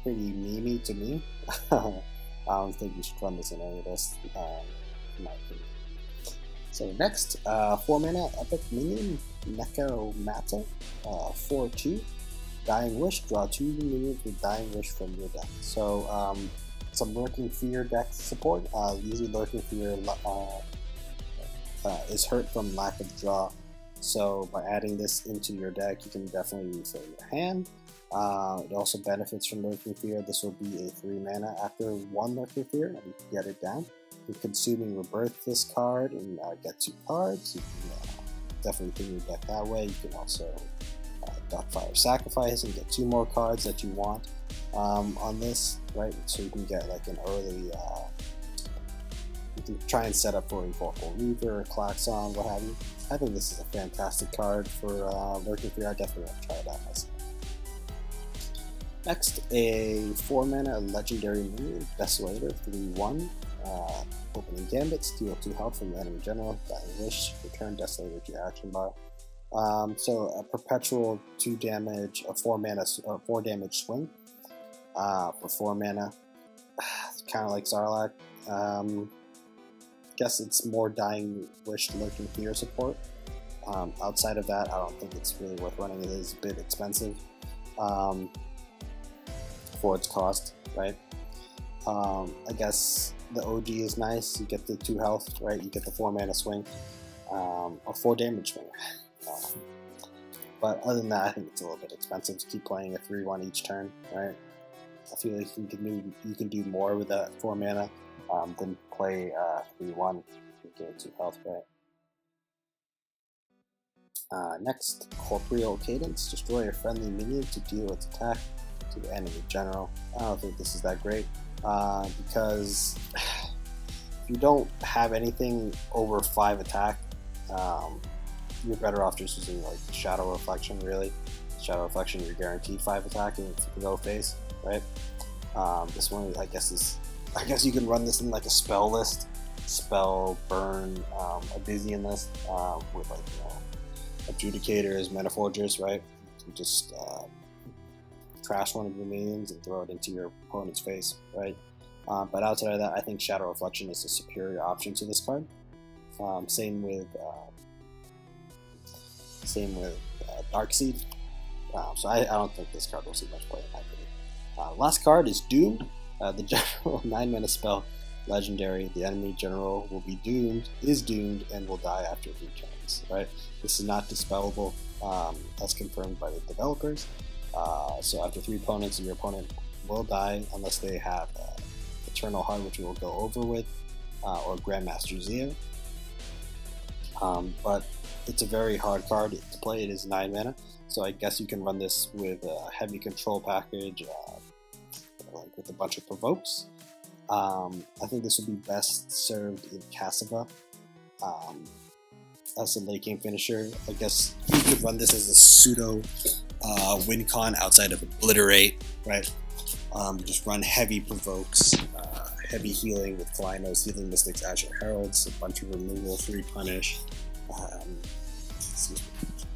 Pretty memey to me. I don't think you should run this in any of this, in my opinion. So next, 4 mana epic minion, Necromata, 4/2, Dying Wish. Draw 2 minions with Dying Wish from your deck. So some Lurking Fear deck support. Usually Lurking Fear is hurt from lack of draw. So by adding this into your deck, you can definitely refill your hand. It also benefits from Lurking Fear. This will be a 3 mana after 1 Lurking Fear, and you can get it down. You're consuming Rebirth this card and get 2 cards. You can definitely clean your deck that way. You can also Darkfire Sacrifice and get 2 more cards that you want on this, right? So you can get like an early, you can try and set up for a Vocal Reaver, Klaxon, what have you. I think this is a fantastic card for Lurking Fear. I definitely want to try it out myself. Next, a 4 mana legendary minion, Desolator, 3/1. Opening Gambit, steal 2 health from the enemy general, Dying Wish, return Desolator to your action bar. So a perpetual 2 damage, a 4 damage swing for 4 mana. It's kind of like Sarlacc. Guess it's more Dying Wish, Lurking Fear support. Outside of that, I don't think it's really worth running. It is a bit expensive for its cost, right? I guess the OG is nice. You get the 2 health, right? You get the 4 mana swing, a 4 damage swing. But other than that, I think it's a little bit expensive to keep playing a 3/1 each turn, right? I feel like you can do more with that 4 mana than play 3/1 and gain 2 health, right? Next, Corporeal Cadence. Destroy a friendly minion to deal its attack to the enemy general. I don't think this is that great because if you don't have anything over 5 attack, you're better off just using like Shadow Reflection. Really, Shadow Reflection, you're guaranteed 5 attack and if you go face, right? This one, I guess you can run this in like a spell list, spell burn, a Byzantine list with like Adjudicators, Metaforgers, right? You just trash one of your minions and throw it into your opponent's face, right? But outside of that, I think Shadow Reflection is a superior option to this card. Same with Darkseid. So I don't think this card will see much play in my opinion. Last card is Doom, the general 9-mana spell, legendary. The enemy general will be doomed, is doomed, and will die after 3 turns. Right? This is not dispellable. That's confirmed by the developers. So after 3 opponents, your opponent will die unless they have Eternal Heart, which we will go over with, or Grandmaster Zeo. But it's a very hard card to play. It is 9 mana, so I guess you can run this with a heavy control package, like with a bunch of provokes. I think this would be best served in Cassava as a late game finisher. I guess you could run this as a pseudo win con outside of Obliterate, right? Just run heavy provokes, heavy healing with Kalinos, Healing Mystics, Azure Heralds, a bunch of removal, 3 punish.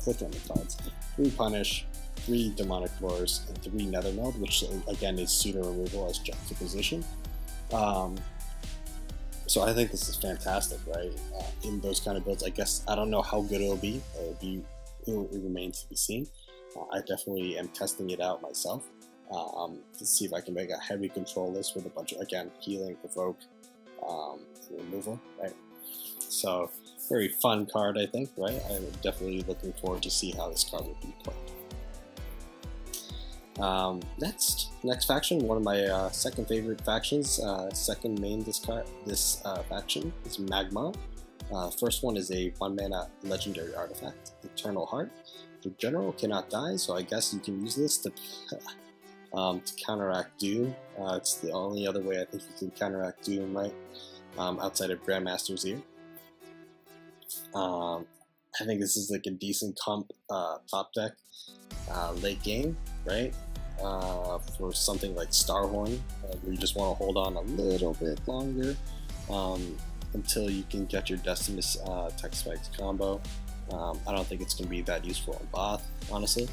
Click on the cards. 3 punish, 3 demonic lures, and 3 nether meld, which again is pseudo removal as juxtaposition. So I think this is fantastic, right? In those kind of builds, I guess I don't know how good it'll be. It remains to be seen. I definitely am testing it out myself to see if I can make a heavy control list with a bunch of, again, healing, provoke, removal, right? So very fun card, I think, right? I'm definitely looking forward to see how this card will be played. Next faction, one of my second favorite factions, second main this faction is Magmar. First one is a 1-mana legendary artifact, Eternal Heart. The general cannot die, so I guess you can use this to counteract Doom. It's the only other way I think you can counteract Doom, right? Outside of Grandmaster Zeo. I think this is like a decent top deck late game, right? For something like Starhorn, where you just want to hold on a little bit longer until you can get your Decimus Tech Spikes combo. I don't think it's going to be that useful in Both, honestly.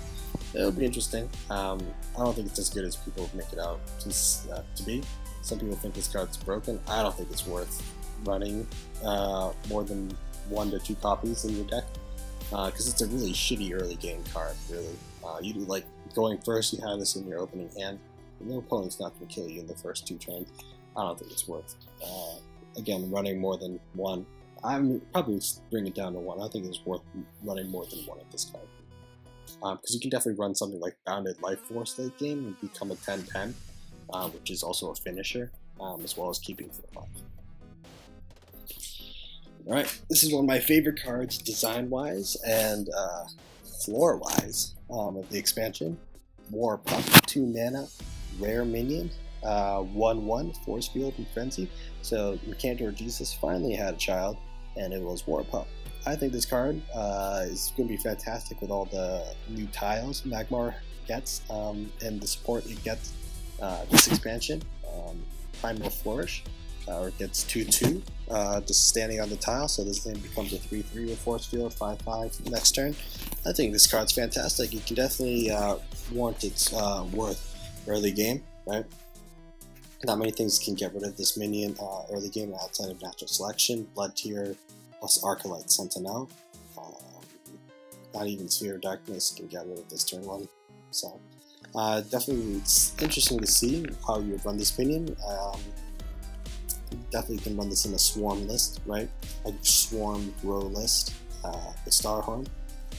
It'll be interesting. I don't think it's as good as people make it out to be. Some people think this card's broken. I don't think it's worth running more than 1 to 2 copies in your deck, because it's a really shitty early game card, really. You do like going first, you have this in your opening hand, and your opponent's not going to kill you in the first 2 turns. I don't think it's worth, again, running more than 1. I'm probably bring it down to 1. I think it's worth running more than 1 of this card. Because you can definitely run something like Bounded Life Force late game and become a 10-10, which is also a finisher, as well as keeping for 5. Alright, this is one of my favorite cards design-wise and floor-wise of the expansion. War Pup, 2 mana, rare minion, 1/1, Force Field and Frenzy. So Mercantor Jesus finally had a child, and it was War Pup. I think this card is going to be fantastic with all the new tiles Magmar gets and the support it gets this expansion. Primal Flourish, or it gets 2/2 just standing on the tile, so this thing becomes a 3/3 with Force Field, 5/5 next turn. I think this card's fantastic. You can definitely warrant its worth early game, right? Not many things can get rid of this minion early game outside of Natural Selection, Blood Tier, plus Arcalite Sentinel. Not even Sphere of Darkness can get rid of this turn 1. So definitely it's interesting to see how you would run this minion. Definitely can run this in a Swarm list, right? A Swarm Grow list, the Starhorn.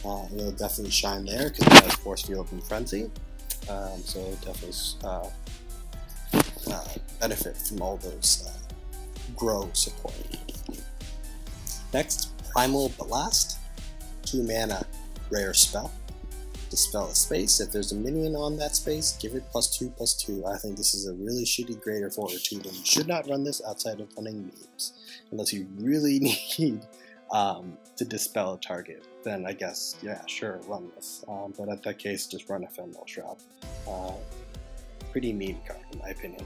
It'll definitely shine there because it has Force Field and Frenzy. So definitely benefit from all those grow support. Next, Primal Blast, 2 mana, rare spell. Dispel a space. If there's a minion on that space, give it +2/+2. I think this is a really shitty grade or 4 or 2, and you should not run this outside of running memes. Unless you really need to dispel a target, then I guess, yeah, sure, run this. But at that case, just run Ephemeral Shroud. Pretty meme card, in my opinion.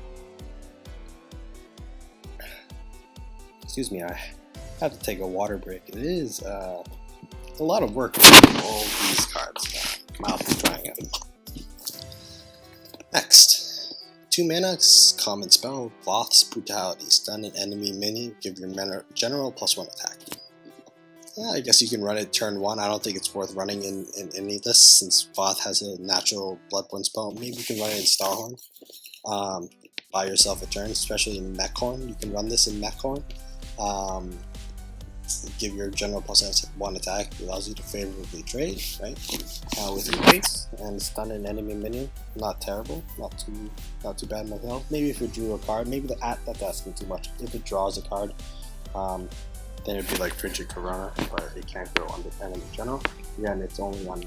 Excuse me, I have to take a water break. It is a lot of work with all these cards. Mouth is drying out. Next, 2 mana, common spell, Voth's Brutality. Stun an enemy minion, give your general +1 attack. I guess you can run it turn 1. I don't think it's worth running in any of this, since Voth has a natural Bloodborne spell. Maybe you can run it in Starhorn. Buy yourself a turn, especially in Mechhorn. You can run this in Mechhorn. Give your general +1 attack, allows you to favorably trade, right? With your base, and stun an enemy minion. Not terrible, not too bad myself. Maybe if it drew a card, maybe that's asking too much. If it draws a card, then it'd be like Frigid Corona, but it can't go under enemy general. Again, it's only on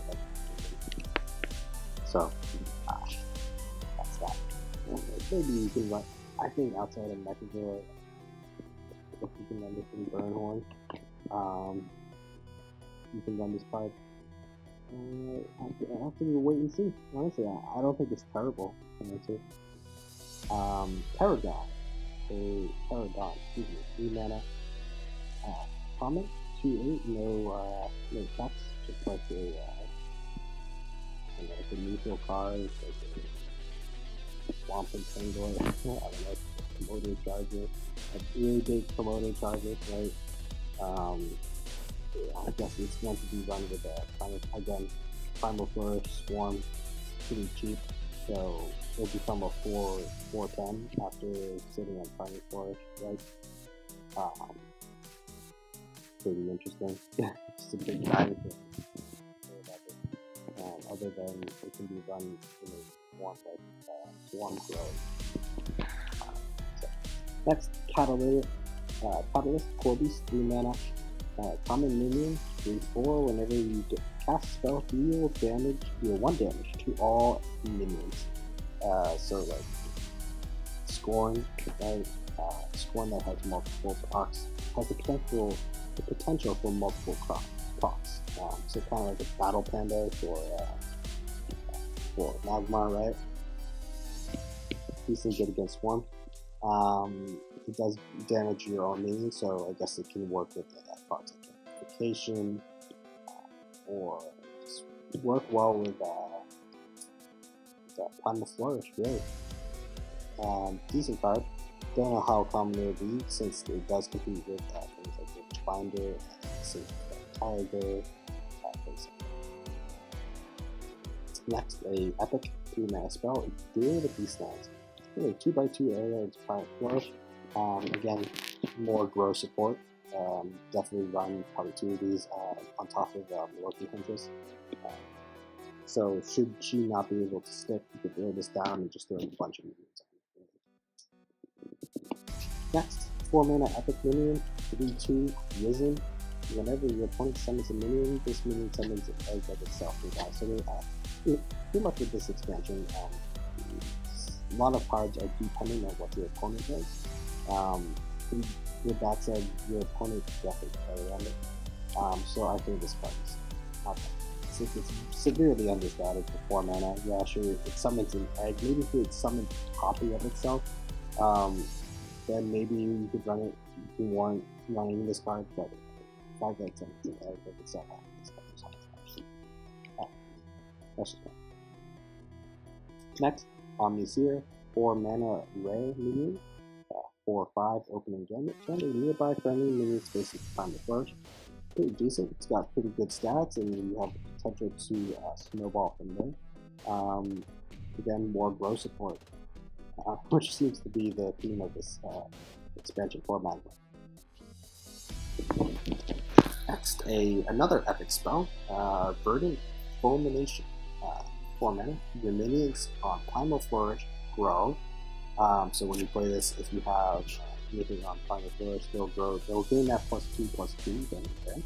so that's that. Maybe you can run. I think outside of Mechazor, if you can run this in Burnhorn, you can run this card. I have to wait and see. Honestly, I don't think it's terrible. Paragon. Excuse me, 3 mana. Common, 2/8, no text, just like a neutral card, like a Swamp and Tangle, I don't know, promoter charger, a really big promoter charger, right? I guess it's meant to be run with Primal Flourish, Swarm, pretty cheap, so it'll become a 4/10 after sitting on Primal Flourish, right? Pretty interesting. Just a big guy. Other than it can be run in a Swarm Grove. Next, Catalyst Corby's 3 mana. Common minion, 3/4. Whenever you cast spell, deal 1 damage to all minions. So like Scorn, right? Scorn that has multiple procs has the potential for multiple procs. So kind of like a Battle Panda for Magmar, right? Decent good against Swarm. It does damage your own minions, so I guess it can work with procs like Amplification, or just work well with Primal Flourish, really. Decent card. Don't know how common it will be, since it does compete with things like Witchfinder, Tiger, things like that. Next, a epic 3 mana spell, Duel the Beastlands. Really, 2/2 area into Primal Flourish. Again, more grow support. Definitely run probably 2 of these on top of Loki Huntress. So should she not be able to stick, you could throw this down and just throw a bunch of minions on. Next, 4 mana epic minion, 3/2 Risen. Whenever your opponent summons a minion, this minion summons an egg of itself. So pretty much with this expansion, a lot of cards are dependent on what your opponent does. With that said, your opponent definitely play around it. So I think this card is not bad. Since it's severely understated for 4 mana, yeah, sure, it summons an egg. Maybe if it summons a copy of itself, then maybe you could run it if you want running this card, but the fact that it summons an egg of itself, this card is not that's just fine. Next, Omniseer, 4 mana rare minion, 4/5 opening gambit. Generally nearby friendly minion spaces to find the flourish. Pretty decent. It's got pretty good stats, and you have the potential to snowball from there. Again, more grow support, which seems to be the theme of this expansion format. Next, another epic spell, Verdant Fulmination. 4 mana. Your minions on Primal Flourish grow. So when you play this, if you have anything on Primal Flourish, they'll gain that +2/2 then there.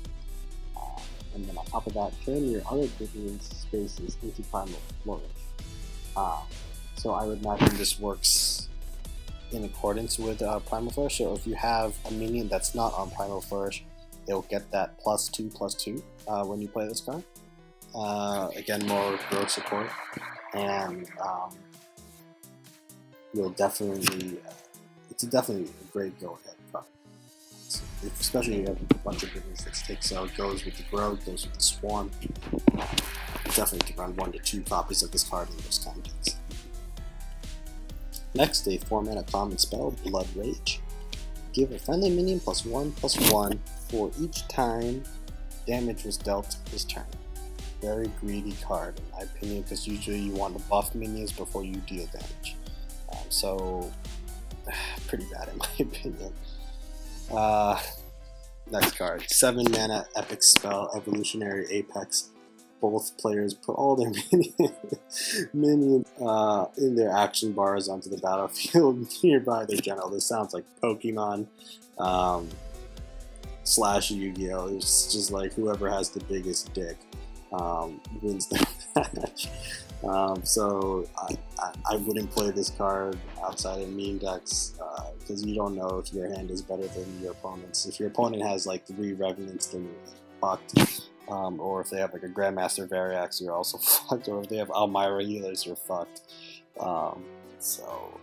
and then on top of that, turn your other minion spaces into Primal Flourish. So I would imagine this works in accordance with Primal Flourish. So if you have a minion that's not on Primal Flourish, it'll get that +2/+2 when you play this card. Again, more growth support, and you'll definitely, it's definitely a great go-ahead card. Especially if you have a bunch of minions that stick, so it goes with the growth, goes with the swarm. Definitely can run 1 to 2 copies of this card in those contexts. Next, a 4-mana common spell, Blood Rage. Give a friendly minion +1/+1 for each time damage was dealt this turn. Very greedy card in my opinion, because usually you want to buff minions before you deal damage. So, pretty bad in my opinion. Next card, 7-mana epic spell, Evolutionary Apex. Both players put all their minions in their action bars onto the battlefield nearby their general. This sounds like Pokemon / Yu-Gi-Oh! It's just like whoever has the biggest dick wins the match. So I wouldn't play this card outside of meme decks because you don't know if your hand is better than your opponent's. If your opponent has like 3 Revenants, then you're fucked. Or if they have like a Grandmaster Variax, you're also fucked. Or if they have Almira Healers, you're fucked. So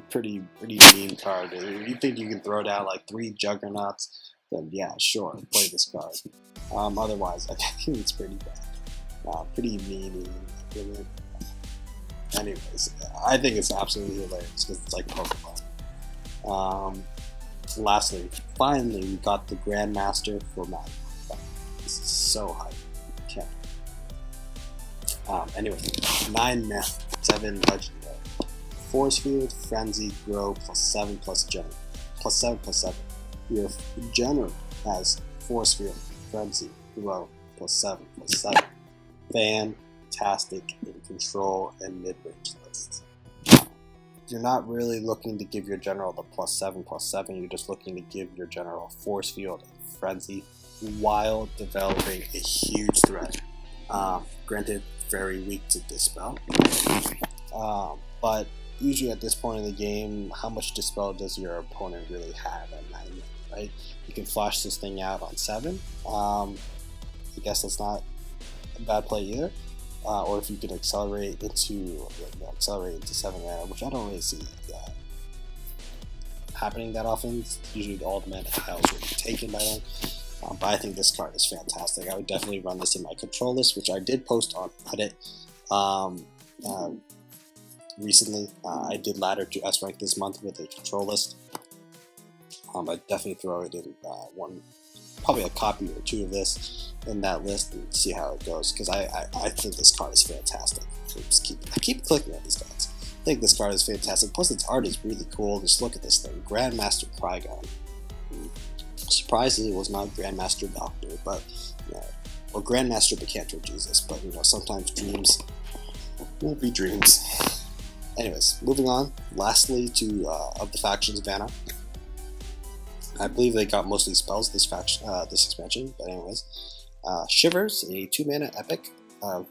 pretty mean card. If you think you can throw down like 3 Juggernauts, then yeah, sure, play this card. Otherwise, I think it's pretty bad. Pretty mean. Anyways, I think it's absolutely hilarious because it's like Pokemon. Lastly, finally, we got the Grandmaster for Magic. This is so hype. Okay. Anyway, 9 mana, 7 legendary. Force Field, Frenzy, Grow, +7/+7. +7/+7. Your general has Force Field, Frenzy, Grow, +7/+7. Fantastic in control and mid-range lists. You're not really looking to give your general the +7/+7. You're just looking to give your general Force Field and Frenzy while developing a huge threat. Granted, very weak to Dispel. But usually at this point in the game, how much Dispel does your opponent really have at 9 mana, right? You can flash this thing out on 7. I guess that's not a bad play either. Or if you can accelerate into 7 mana, which I don't really see happening that often. Usually all the mana tiles will be taken by then. But I think this card is fantastic. I would definitely run this in my control list, which I did post on Reddit recently. I did ladder to S rank this month with a control list. I'd definitely throw it in probably a copy or 2 of this in that list and see how it goes, because I think this card is fantastic. I keep clicking at these cards. I think this card is fantastic. Plus, its art is really cool. Just look at this thing, Grandmaster Prygon. Surprisingly, it was not Grandmaster Valkyrie, but or Grandmaster Picanto Jesus. But sometimes dreams will be dreams. Anyways, moving on. Lastly, to of the factions Vanna. I believe they got mostly spells this expansion, but anyways. Shivers, a 2-mana epic.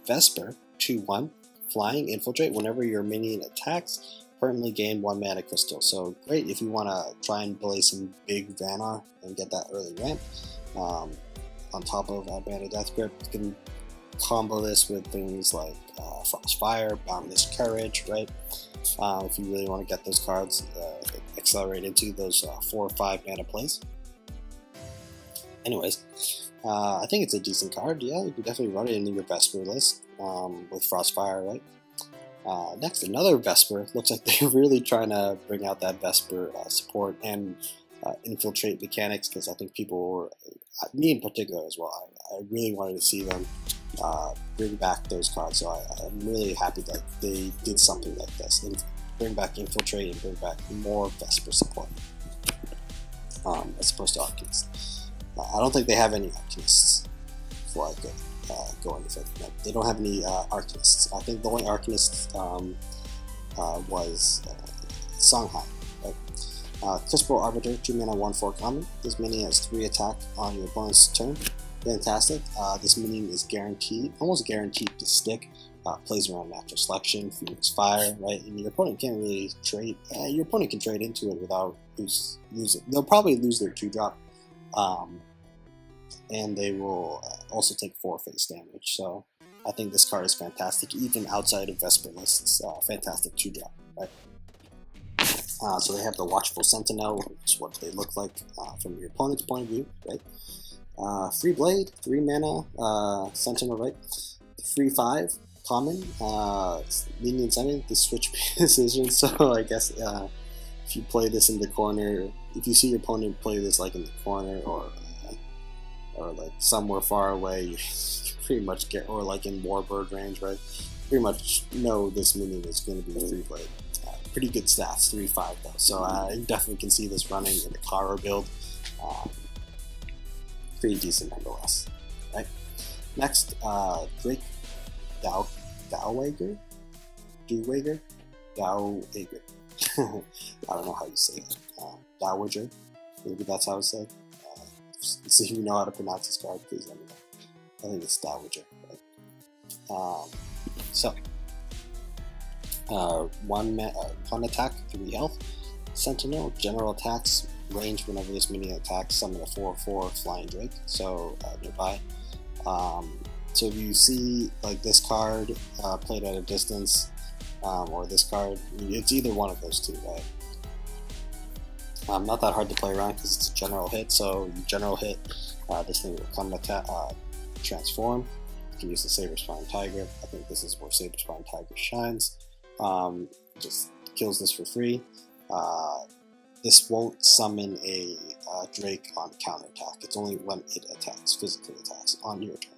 Vesper, 2/1. Flying, infiltrate. Whenever your minion attacks, permanently gain 1 mana crystal. So great if you want to try and play some big Vanna and get that early ramp. On top of Band of Death Grip, you can combo this with things like Frostfire, Boundless Courage, right? If you really want to get those cards accelerate into those 4 or 5 mana plays. Anyways, I think it's a decent card. Yeah, you can definitely run it into your Vesper list with Frostfire, right? Next, another Vesper. Looks like they're really trying to bring out that Vesper support and infiltrate mechanics, because I think people were, me in particular as well, I really wanted to see them bring back those cards. So I'm really happy that they did something like this and bring back infiltrate and bring back more Vesper support as opposed to Arcanists. I don't think they have any Arcanists before I could go any further. No, they don't have any Arcanists. I think the only Arcanist was Songhai. Right? Crystal Arbiter, 2 mana, 1/4 common. This minion has 3 attack on your opponent's turn. fantastic. This minion is guaranteed, almost guaranteed to stick. Plays around natural selection, Phoenix Fire, right? And your opponent can't really trade. Your opponent can trade into it without losing. They'll probably lose their 2-drop, and they will also take 4 face damage. So I think this card is fantastic, even outside of Vesper lists. It's fantastic 2-drop, right? So they have the Watchful Sentinel, which is what they look like from your opponent's point of view, right? Free Blade, 3 mana, Sentinel, right? Free 5. Common, lenient summon, the switch position. So I guess if you play this in the corner, if you see your opponent play this like in the corner or like somewhere far away, you pretty much get, or like in Warbird range, right? Pretty much know this minion is going to be free blade. Pretty good stats, 3-5 though. So you definitely can see this running in the Kara build. Pretty decent nonetheless, right? Next, Drake. Duelyst? I don't know how you say it. Dowager? Maybe that's how it's said. So if you know how to pronounce this card, please let me know. I think it's Dowager. Right? One attack, 3 health. Sentinel, general attacks, range whenever this minion attacks, summon a 4/4 flying drake, so nearby. So if you see like this card played at a distance, or this card, it's either one of those two, right? Not that hard to play around because it's a general hit. So you general hit, this thing will come transform. You can use the Saber Spine Tiger. I think this is where Saber Spine Tiger shines. Just kills this for free. This won't summon a Drake on counterattack. It's only when it attacks, physically attacks on your turn.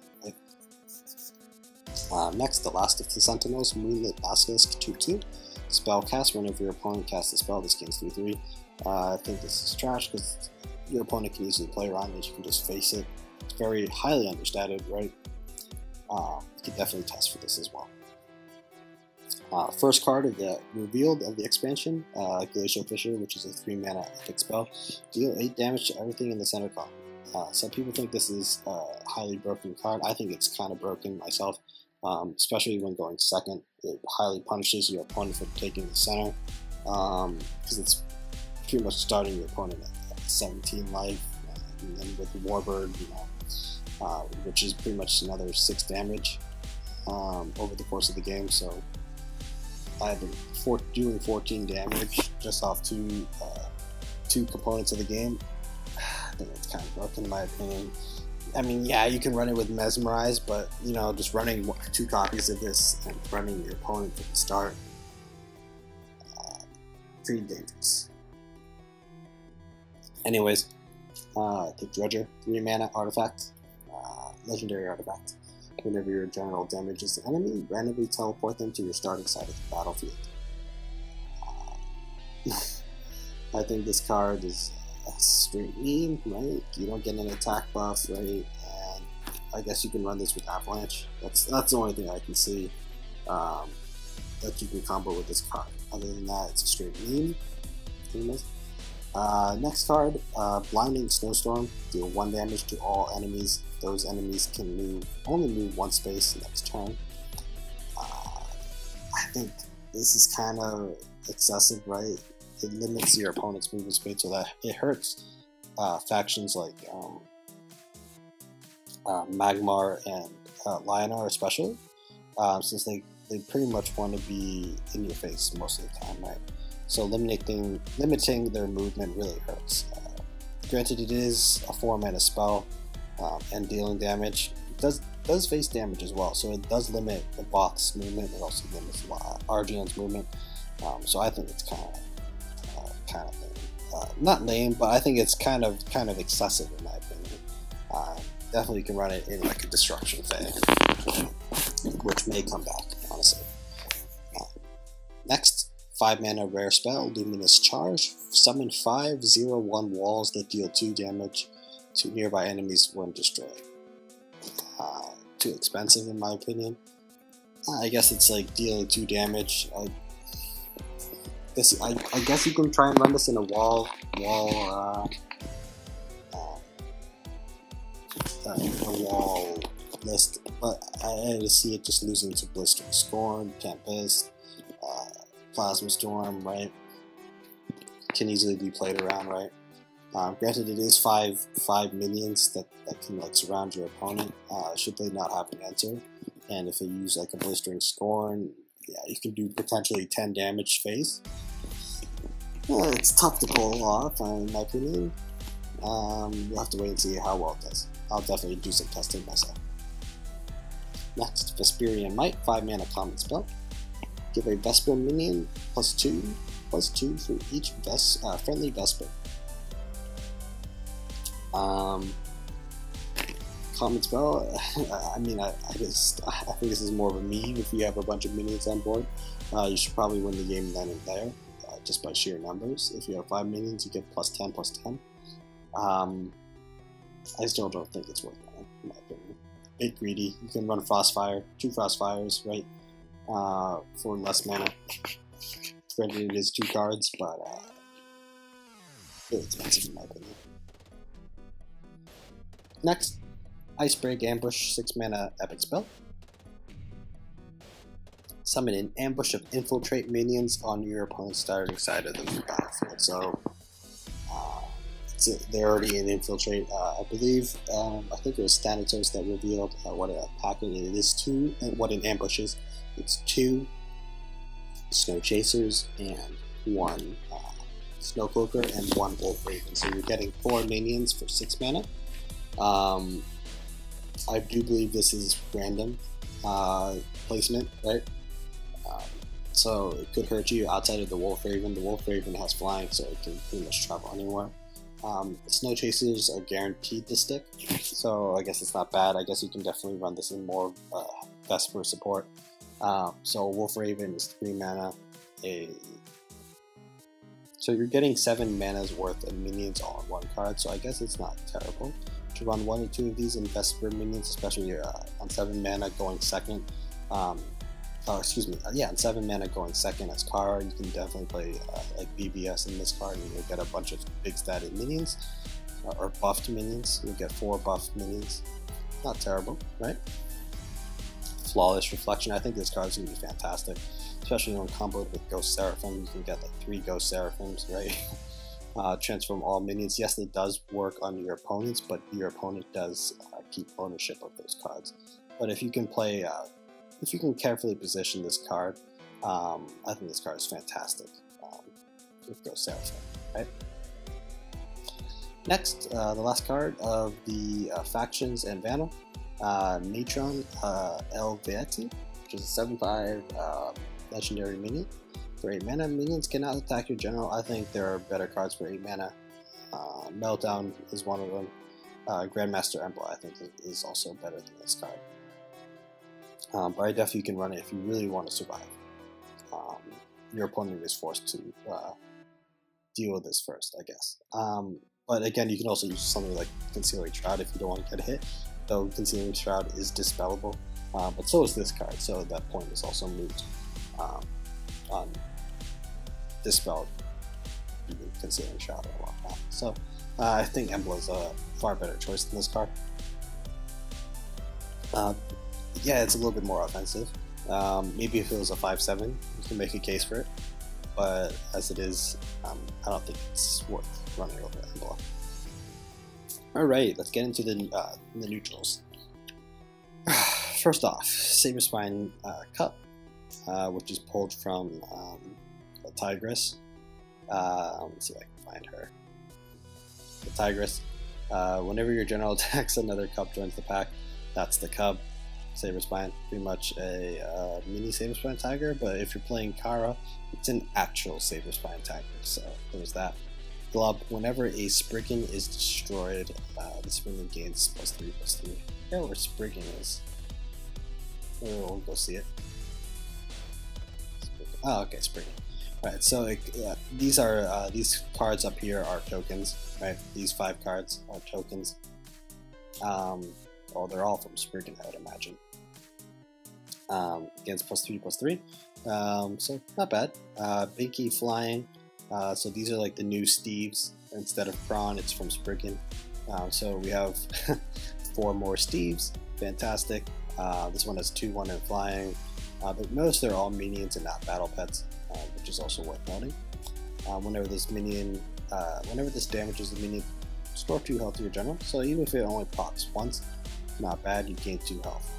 Next, the last of the Sentinels, Moonlit Basilisk 2/2. Spell cast. Whenever your opponent casts a spell, this gains 3/3. I think this is trash because your opponent can easily play around it. You can just face it. It's very highly understated, right? You can definitely test for this as well. First card of the revealed of the expansion, Glacial Fissure, which is a 3 mana epic spell. Deal 8 damage to everything in the center column. Some people think this is a highly broken card. I think it's kind of broken myself, especially when going second. It highly punishes your opponent for taking the center, because it's pretty much starting your opponent at 17 life, and then with Warbird, which is pretty much another 6 damage over the course of the game. So I've been doing 14 damage just off two components of the game. I think it's kind of broken in my opinion. I mean, yeah, you can run it with Mesmerize, but just running 2 copies of this and running your opponent from the start, pretty dangerous. Anyways, the Dredger, 3 mana artifact, legendary artifact. Whenever your general damages the enemy, randomly teleport them to your starting side of the battlefield. I think this card is a straight meme, right? You don't get an attack buff, right? And I guess you can run this with Avalanche. That's the only thing I can see that you can combo with this card. Other than that, it's a straight meme. Next card, Blinding Snowstorm. Deal 1 damage to all enemies. Those enemies can only move 1 space next turn. I think this is kind of excessive, right? It limits your opponent's movement speed, so that it hurts factions like Magmar and Lionar especially, since they pretty much want to be in your face most of the time, right? So limiting their movement really hurts. Granted, it is a 4 mana spell, and dealing damage. It does face damage as well, so it does limit the both's movement. It also limits Argeon's movement. So I think it's kind of lame. Not lame, but I think it's kind of excessive in my opinion. Definitely you can run it in like a destruction phase, which may come back, honestly. Next, 5 mana rare spell, Luminous Charge. Summon 5/0/1 walls that deal 2 damage to nearby enemies when destroyed. Too expensive in my opinion. I guess it's like dealing 2 damage. I guess you can try and run this in a wall list, but I just see it just losing to Blistering Scorn, Tempest, Plasma Storm, right? Can easily be played around, right? Granted, it is five minions that can like surround your opponent should they not have an answer, and if they use like a Blistering Scorn, yeah, you can do potentially 10 damage phase. It's tough to pull off, in my opinion. We'll have to wait and see how well it does. I'll definitely do some testing myself. Next, Vesperian Might, 5 mana common spell. Give a Vesper minion +2/+2 for each friendly Vesper. Common spell, I mean, I think this is more of a meme. If you have a bunch of minions on board, you should probably win the game then and there, just by sheer numbers. If you have 5 minions, you get +10/+10. I still don't think it's worth it, in my opinion. Bit greedy. You can run Frostfire, 2 Frostfires, right? For less mana. Granted, it is 2 cards, but really expensive in my opinion. Next, Icebreak Ambush, 6 mana epic spell. Summon an ambush of infiltrate minions on your opponent's starting side of the battlefield. So they're already in infiltrate. I believe I think it was Thanatos that revealed what a packet it is 2 and what an ambush is. It's 2 Snow Chasers and 1 Snow Cloaker and 1 Wolf Raven. So you're getting 4 minions for 6 mana. I do believe this is random placement, right? So it could hurt you outside of the Wolf Raven. The Wolf Raven has flying, so it can pretty much travel anywhere. Snow Chasers are guaranteed to stick, so I guess it's not bad. I guess you can definitely run this in more Vesper support. So Wolf Raven is 3 mana. So you're getting 7 mana's worth of minions all in 1 card, so I guess it's not terrible to run 1 or 2 of these in Vesper minions, especially on 7 mana going second. On 7 mana going second as Kara, you can definitely play like BBS in this card, and you'll get a bunch of big static minions, or buffed minions. You'll get 4 buffed minions. Not terrible, right? Flawless Reflection. I think this card is going to be fantastic, especially when comboed with Ghost Seraphim. You can get like 3 Ghost Seraphims, right? Transform all minions. Yes, it does work on your opponents, but your opponent does keep ownership of those cards. But if you can play, if you can carefully position this card, I think this card is fantastic with Ghost Seraphim, right? Next, the last card of the factions and Vandal, Matron Elveti, which is a 7/5 legendary minion. For 8 mana, minions cannot attack your general. I think there are better cards for 8 mana. Meltdown is one of them. Grandmaster Emblem, I think, is also better than this card. But I definitely can run it if you really want to survive. Your opponent is forced to deal with this first, I guess. But again, you can also use something like Concealing Shroud if you don't want to get hit, though Concealing Shroud is dispellable. But so is this card, so that point is also moot on Dispelled, Concealing Shroud and whatnot. So I think Emblem is a far better choice than this card. Yeah, it's a little bit more offensive. Maybe if it was a 5/7, you can make a case for it. But as it is, I don't think it's worth running over Emblem. Alright, let's get into the neutrals. First off, Saberspine Cup, which is pulled from the Tigress. Let's see if I can find her. The Tigress. Whenever your general attacks, another Cub joins the pack. That's the Cub. Saberspine, pretty much a mini Saberspine Tiger, but if you're playing Kara, it's an actual Saberspine Tiger, so there's that. Glub, whenever a Spriggan is destroyed, this minion gains +3/+3. I forget where Spriggan is. We'll go see it. Oh, okay, Spriggan. Right, so these cards up here are tokens, right? These 5 cards are tokens. Well, they're all from Spriggan, I would imagine. Against +3/+3, so not bad. Binky Flying, so these are like the new Steves. Instead of Prawn, it's from Spriggan. So we have 4 more Steves, fantastic. This one has 2-1 and flying, but most they're all minions and not battle pets, which is also worth noting. Whenever this damages the minion, store 2 health to your general, so even if it only procs once, not bad, you gain 2 health.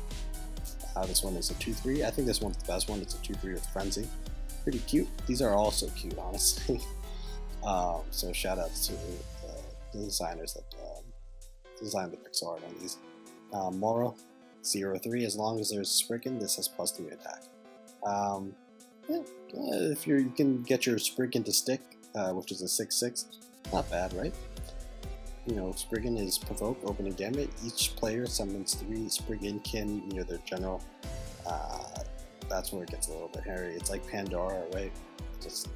This one is a 2-3, I think this one's the best one, it's a 2-3 with Frenzy. Pretty cute. These are also cute, honestly. So shout out to the designers that designed the pixel art on these. Moro, 0-3, as long as there's Spriggan, this has +3 attack. If you can get your Spriggan to stick, which is a 6-6, not bad, right? You know, Spriggan is provoke, opening gambit. Each player summons 3 Spriggankin near their general. That's where it gets a little bit hairy. It's like Pandora, right? Just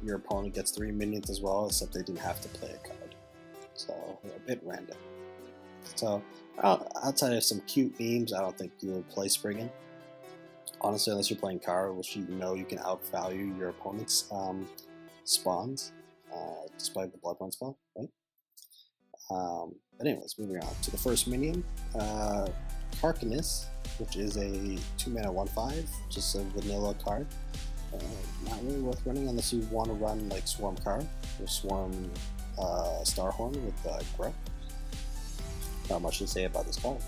your opponent gets 3 minions as well, except they didn't have to play a card. So a bit random. So outside of some cute memes, I don't think you would play Spriggan. Honestly, unless you're playing Kara, which you know you can outvalue your opponent's spawns, despite the Blood Run spell, right? But anyways, moving on to the first minion, Carcanus, which is a 2-mana 1/5, just a vanilla card. Not really worth running unless you want to run like Swarm Kara or Swarm Starhorn with Grow. Not much to say about this card.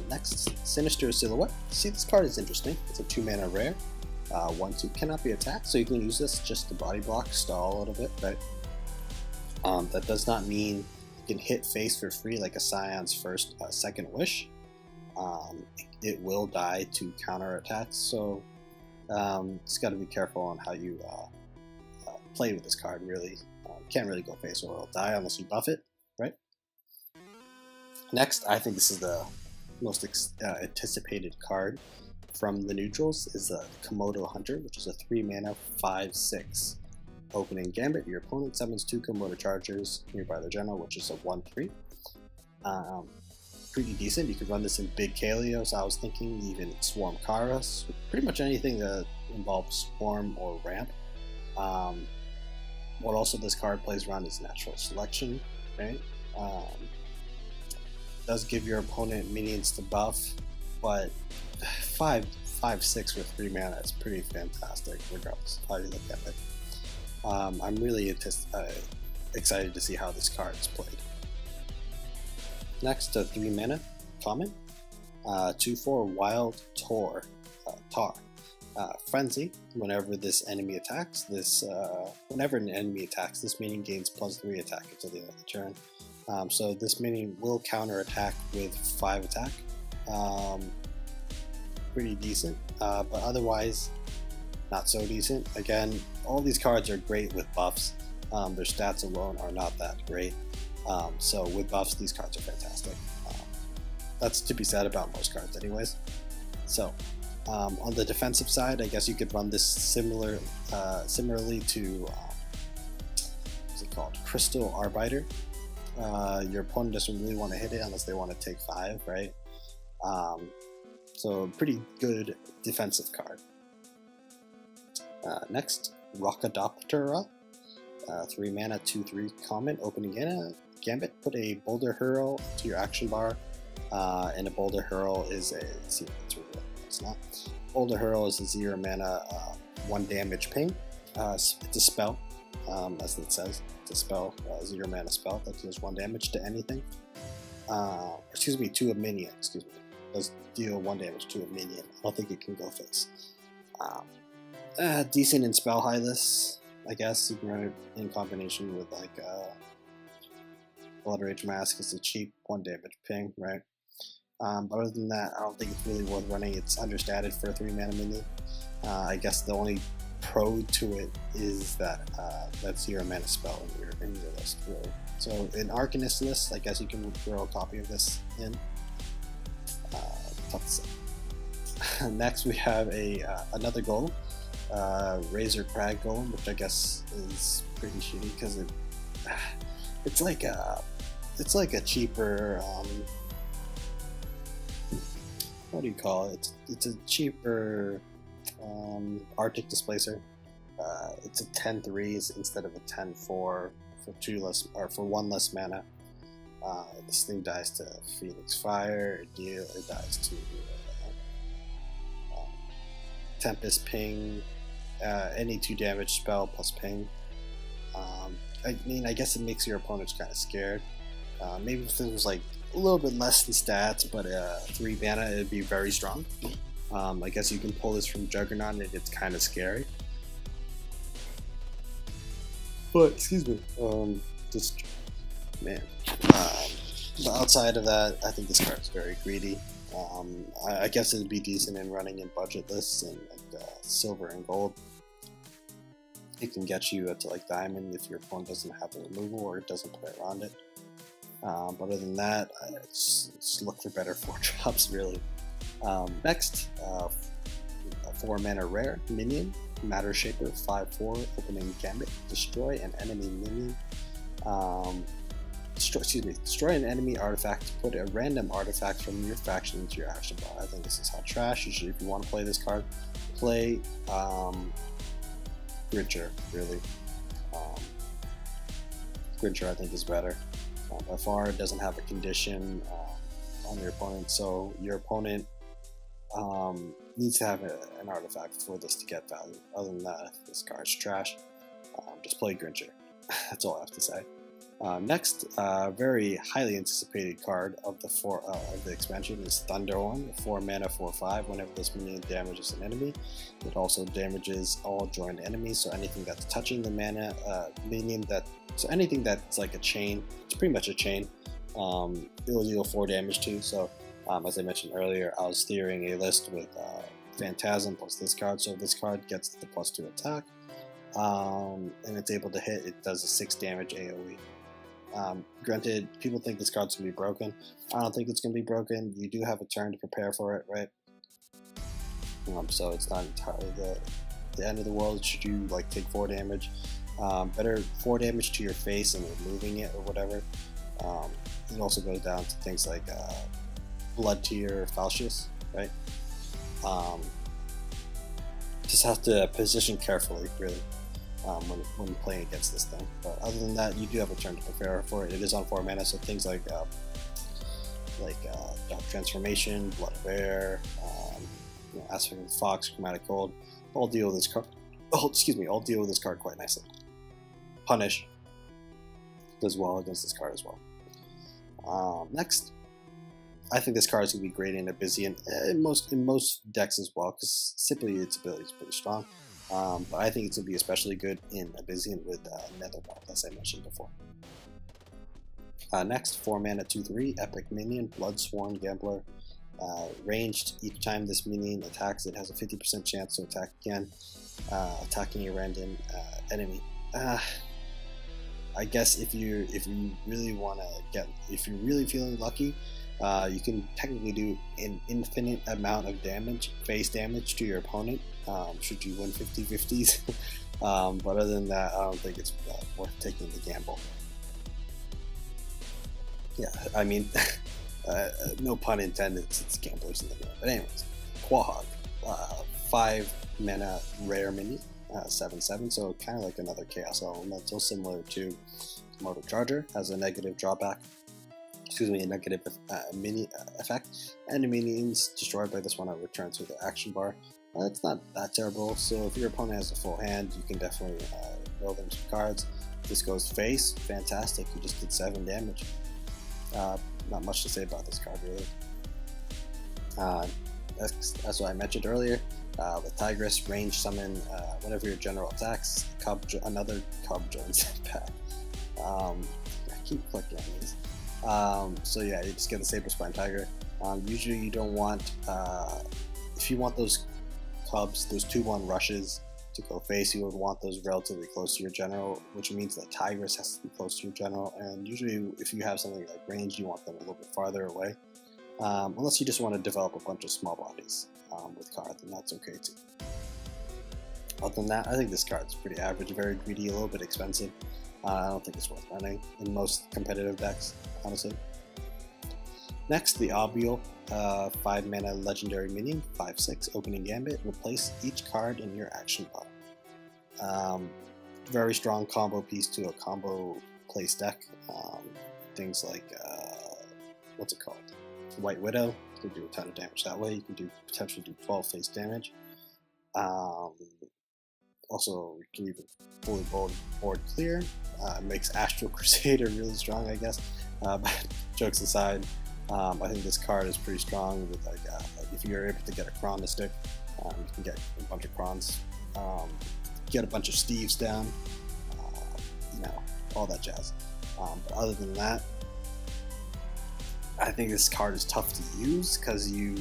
Next, Sinister Silhouette. See, this card is interesting. It's a 2-mana rare. 1/2 cannot be attacked, so you can use this just to body block, stall a little bit, right? That does not mean you can hit face for free like a Scion's second wish. It will die to counter attacks, so just got to be careful on how you play with this card. Really, can't really go face or it'll die unless you buff it, right? Next, I think this is the most anticipated card from the neutrals, is the Komodo Hunter, which is a 3-mana 5/6. Opening gambit, your opponent summons 2 Komodo Chargers nearby their general, which is a 1/3. Pretty decent. You could run this in Big Kalios, I was thinking, even Swarm Karas, pretty much anything that involves Swarm or Ramp. What also this card plays around is Natural Selection, right? Does give your opponent minions to buff, but 5/6 with 3 mana is pretty fantastic, regardless of how you look at it. I'm really excited to see how this card is played. Next, a 3-mana common, 2/4 Wild Tar. Frenzy. Whenever an enemy attacks, this minion gains +3 attack until the end of the turn. So this minion will counter attack with 5 attack. Pretty decent, but otherwise not so decent. Again, all these cards are great with buffs. Their stats alone are not that great. So with buffs, these cards are fantastic. That's to be said about most cards anyways. So on the defensive side, I guess you could run this similarly to what's it called? Crystal Arbiter. Your opponent doesn't really want to hit it unless they want to take 5, right? So pretty good defensive card. Next, Rockadoptera, 3-mana 2/3 common, opening gambit. Put a Boulder Hurl to your action bar, and a Boulder Hurl is Boulder Hurl is a 0-mana 1 damage ping. It's a spell, as it says. It's a spell, 0-mana spell that deals 1 damage to anything. To a minion. It does deal 1 damage to a minion. I don't think it can go face. Decent in spell high lists, I guess. You can run it in combination with like Blood Rage Mask. It's a cheap 1 damage ping, right? But other than that, I don't think it's really worth running. It's understated for a 3-mana minion. I guess the only pro to it is that that 0-mana spell in your list, really. So in Arcanist list, I guess you can throw a copy of this in. Tough to say. Next, we have another golem. Razor Crag Golem, which I guess is pretty shitty because it's like a cheaper what do you call it? It's a cheaper Arctic Displacer. It's a 10/3 instead of a 10/4 for 1 less mana. This thing dies to Phoenix Fire, it dies to Tempest Ping, any 2 damage spell plus ping. I mean, I guess it makes your opponents kind of scared. Maybe if it was like a little bit less than stats, but 3 mana, it'd be very strong. I guess you can pull this from Juggernaut and it's kind of scary. But, excuse me, just, man. But outside of that, I think this card is very greedy. I guess it'd be decent in running in budget lists and like, silver and gold. It can get you to like diamond if your opponent doesn't have a removal or it doesn't play around it. But other than that, just look for better 4-drops really. Next, a 4 mana rare minion, Matter Shaper, 5/4, opening Gambit, destroy an enemy minion. Destroy an enemy artifact. Put a random artifact from your faction into your action bar. I think this is hot trash. Usually, if you want to play this card, play Grincher, really. Grincher, I think, is better. By far, it doesn't have a condition on your opponent, so your opponent needs to have an artifact for this to get value. Other than that, this card's trash. Just play Grincher. That's all I have to say. Next, very highly anticipated card of the expansion is Thunderhorn, 4 mana, 4/5. Whenever this minion damages an enemy, it also damages all joined enemies. So anything that's touching the mana minion, so anything that's like a chain, it's pretty much a chain. It will deal 4 damage to. So as I mentioned earlier, I was theorying a list with Phantasm plus this card. So if this card gets the +2 attack, and it's able to hit, it does a 6 damage AoE. Granted, people think this card's going to be broken. I don't think it's going to be broken. You do have a turn to prepare for it, right? So it's not entirely the end of the world should you like take 4 damage. Better 4 damage to your face and removing it or whatever. It also goes down to things like Blood Tier, Falcius, right? Just have to position carefully, really. When playing against this thing. But other than that, you do have a turn to prepare for it. It is on 4 mana, so things like Dark Transformation, Blood of Air, Aspect of the Fox, Chromatic Cold, all deal with this card. All deal with this card quite nicely. Punish does well against this card as well. Next, I think this card is going to be great in Abyssian, in most decks as well, because simply its ability is pretty strong. But I think it's going to be especially good in Abyssian with Netherbound, as I mentioned before. Next, 4 mana, 2/3, Epic Minion, Bloodsworn Gambler. Ranged, each time this minion attacks, it has a 50% chance to attack again, attacking a random enemy. I guess if you really want to if you're really feeling lucky, you can technically do an infinite amount of damage, face damage to your opponent, should you win 50-50s. But other than that, I don't think it's worth taking the gamble. Yeah, I mean, no pun intended, it's gamblers in the game. But anyways, Quahog, 5 mana rare mini, 7/7, so kind of like another Chaos Elemental, similar to Motor Charger, has a negative drawback. A negative mini effect, and the minions destroyed by this one are returned to the action bar. It's not that terrible, so if your opponent has a full hand, you can definitely roll them some cards. This goes face, fantastic, you just did 7 damage. Not much to say about this card, really. That's what I mentioned earlier. The Tigress range summon whenever your general attacks, another Cub joins the pack. I keep clicking on these. So yeah, you just get the Saber Spine Tiger. Usually you don't want, if you want those Cubs, those 2/1 rushes to go face, you would want those relatively close to your general, which means that Tigress has to be close to your general, and usually if you have something like range, you want them a little bit farther away. Unless you just want to develop a bunch of small bodies with cards, and that's okay too. Other than that, I think this card's pretty average, very greedy, a little bit expensive. I don't think it's worth running in most competitive decks, honestly. Next, the Obule, 5 mana legendary minion, 5/6, opening Gambit. Replace each card in your action bar. Very strong combo piece to a combo place deck. things like what's it called? White Widow. You can do a ton of damage that way. You can potentially do 12 face damage. Also, you can even fully board clear. Makes Astral Crusader really strong, I guess. But jokes aside, I think this card is pretty strong. With like if you're able to get a Kron to stick, you can get a bunch of Krons, get a bunch of Steves down, all that jazz. But other than that, I think this card is tough to use because you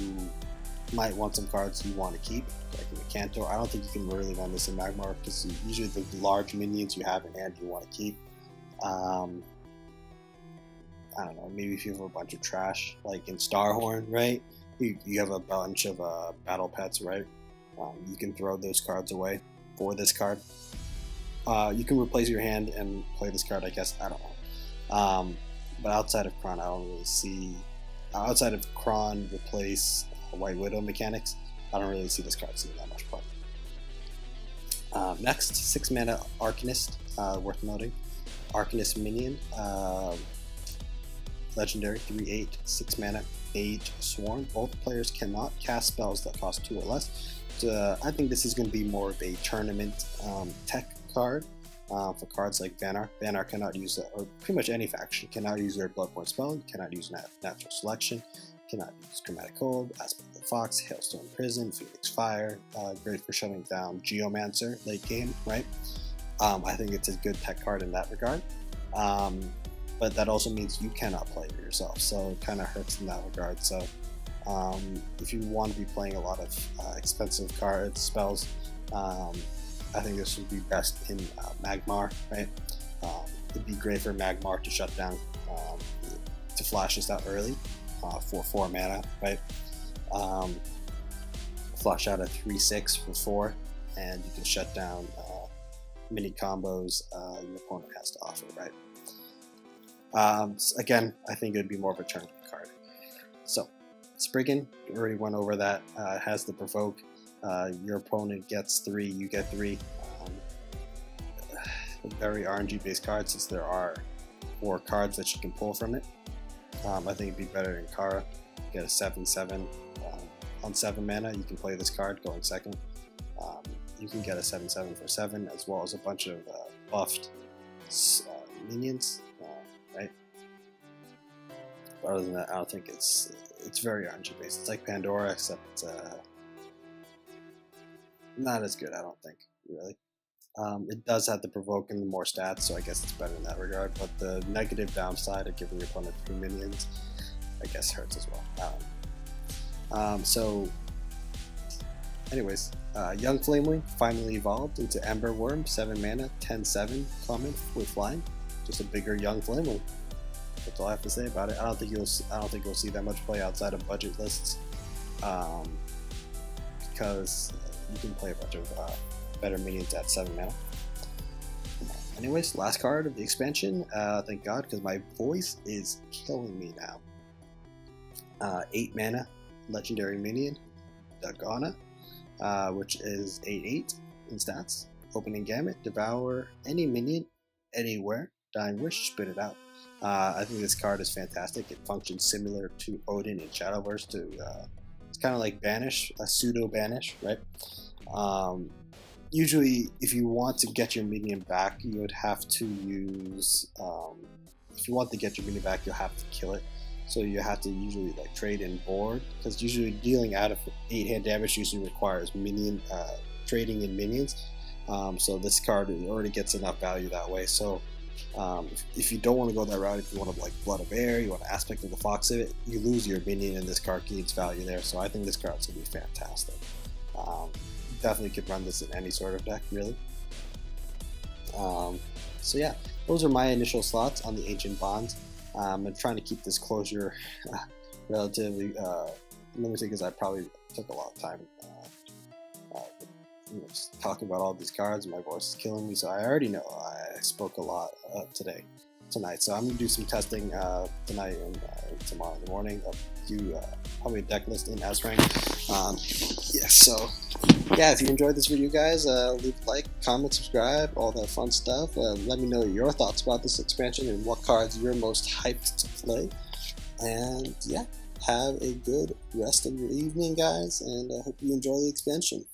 might want some cards you want to keep, like in the Cantor. I don't think you can really run this in Magmar because usually the large minions you have in hand you want to keep. I don't know, maybe if you have a bunch of trash, like in Starhorn, right? You have a bunch of battle pets, right? You can throw those cards away for this card. You can replace your hand and play this card, I guess. I don't know. But outside of Kron, I don't really see. Outside of Kron replace White Widow mechanics, I don't really see this card seeing that much play. Next, 6 mana Arcanist, worth noting. Arcanist minion, legendary, 3/8, 6 mana, Age Sworn. Both players cannot cast spells that cost 2 or less. So, I think this is going to be more of a tournament tech card. For cards like Vanar. Vanar cannot use, or pretty much any faction cannot use their Bloodborne spell. You cannot use Natural Selection, cannot use Chromatic Cold, Aspect of the Fox, Hailstone Prison, Phoenix Fire. Great for shutting down Geomancer late game, right? I think it's a good tech card in that regard. But that also means you cannot play it yourself, so it kind of hurts in that regard. So if you want to be playing a lot of expensive spells, I think this would be best in Magmar, right? It'd be great for Magmar to shut down, to flash this out early for 4 mana, right? Flash out a 3/6 for 4, and you can shut down mini combos your opponent has to offer, right? Again, I think it would be more of a tournament card. So, Spriggan, already went over that. It has the Provoke. Your opponent gets 3, you get 3. A very RNG based card since there are 4 cards that you can pull from it. I think it'd be better in Kara. Get a 7/7 on 7 mana. You can play this card going second. You can get a 7/7 for 7 as well as a bunch of buffed minions, right? But other than that, I don't think it's very RNG based. It's like Pandora, except not as good, I don't think, really. It does have the Provoke and more stats, so I guess it's better in that regard, but the negative downside of giving your opponent 3 minions, I guess, hurts as well. So, anyways, Young Flamewing finally evolved into Ember Worm, 7 mana, 10/7 common with flying. Just a bigger Young Flamewing. That's all I have to say about it. I don't think you'll see that much play outside of budget lists, because you can play a bunch of better minions at 7 mana. Anyways, last card of the expansion. Thank God, because my voice is killing me now. 8 mana, legendary minion, Dagana, which is 8/8 in stats. Opening Gamut, devour any minion, anywhere. Dying Wish, spit it out. I think this card is fantastic. It functions similar to Odin in Shadowverse. It's kind of like Banish, a pseudo Banish, right? Usually, if you want to get your minion back, you would have to use. If you want to get your minion back, you'll have to kill it. So you have to usually like trade in board, because usually dealing out of 8-hand damage usually requires minion trading in minions. So this card already gets enough value that way. So if you don't want to go that route, if you want to like Blood of Air, you want to Aspect of the Fox of it, you lose your minion and this card gains value there. So I think this card's gonna be fantastic. Definitely could run this in any sort of deck, really. So yeah, those are my initial slots on the Ancient Bonds. I'm trying to keep this closure relatively limited because I probably took a lot of time just talking about all these cards. My voice is killing me, so I already know I spoke a lot tonight. So I'm gonna do some testing tonight and tomorrow in the morning. I'll do probably a deck list in S rank. So Yeah, if you enjoyed this video, guys, leave a like, comment, subscribe, all that fun stuff. Let me know your thoughts about this expansion and what cards you're most hyped to play. And yeah, have a good rest of your evening, guys, and I hope you enjoy the expansion.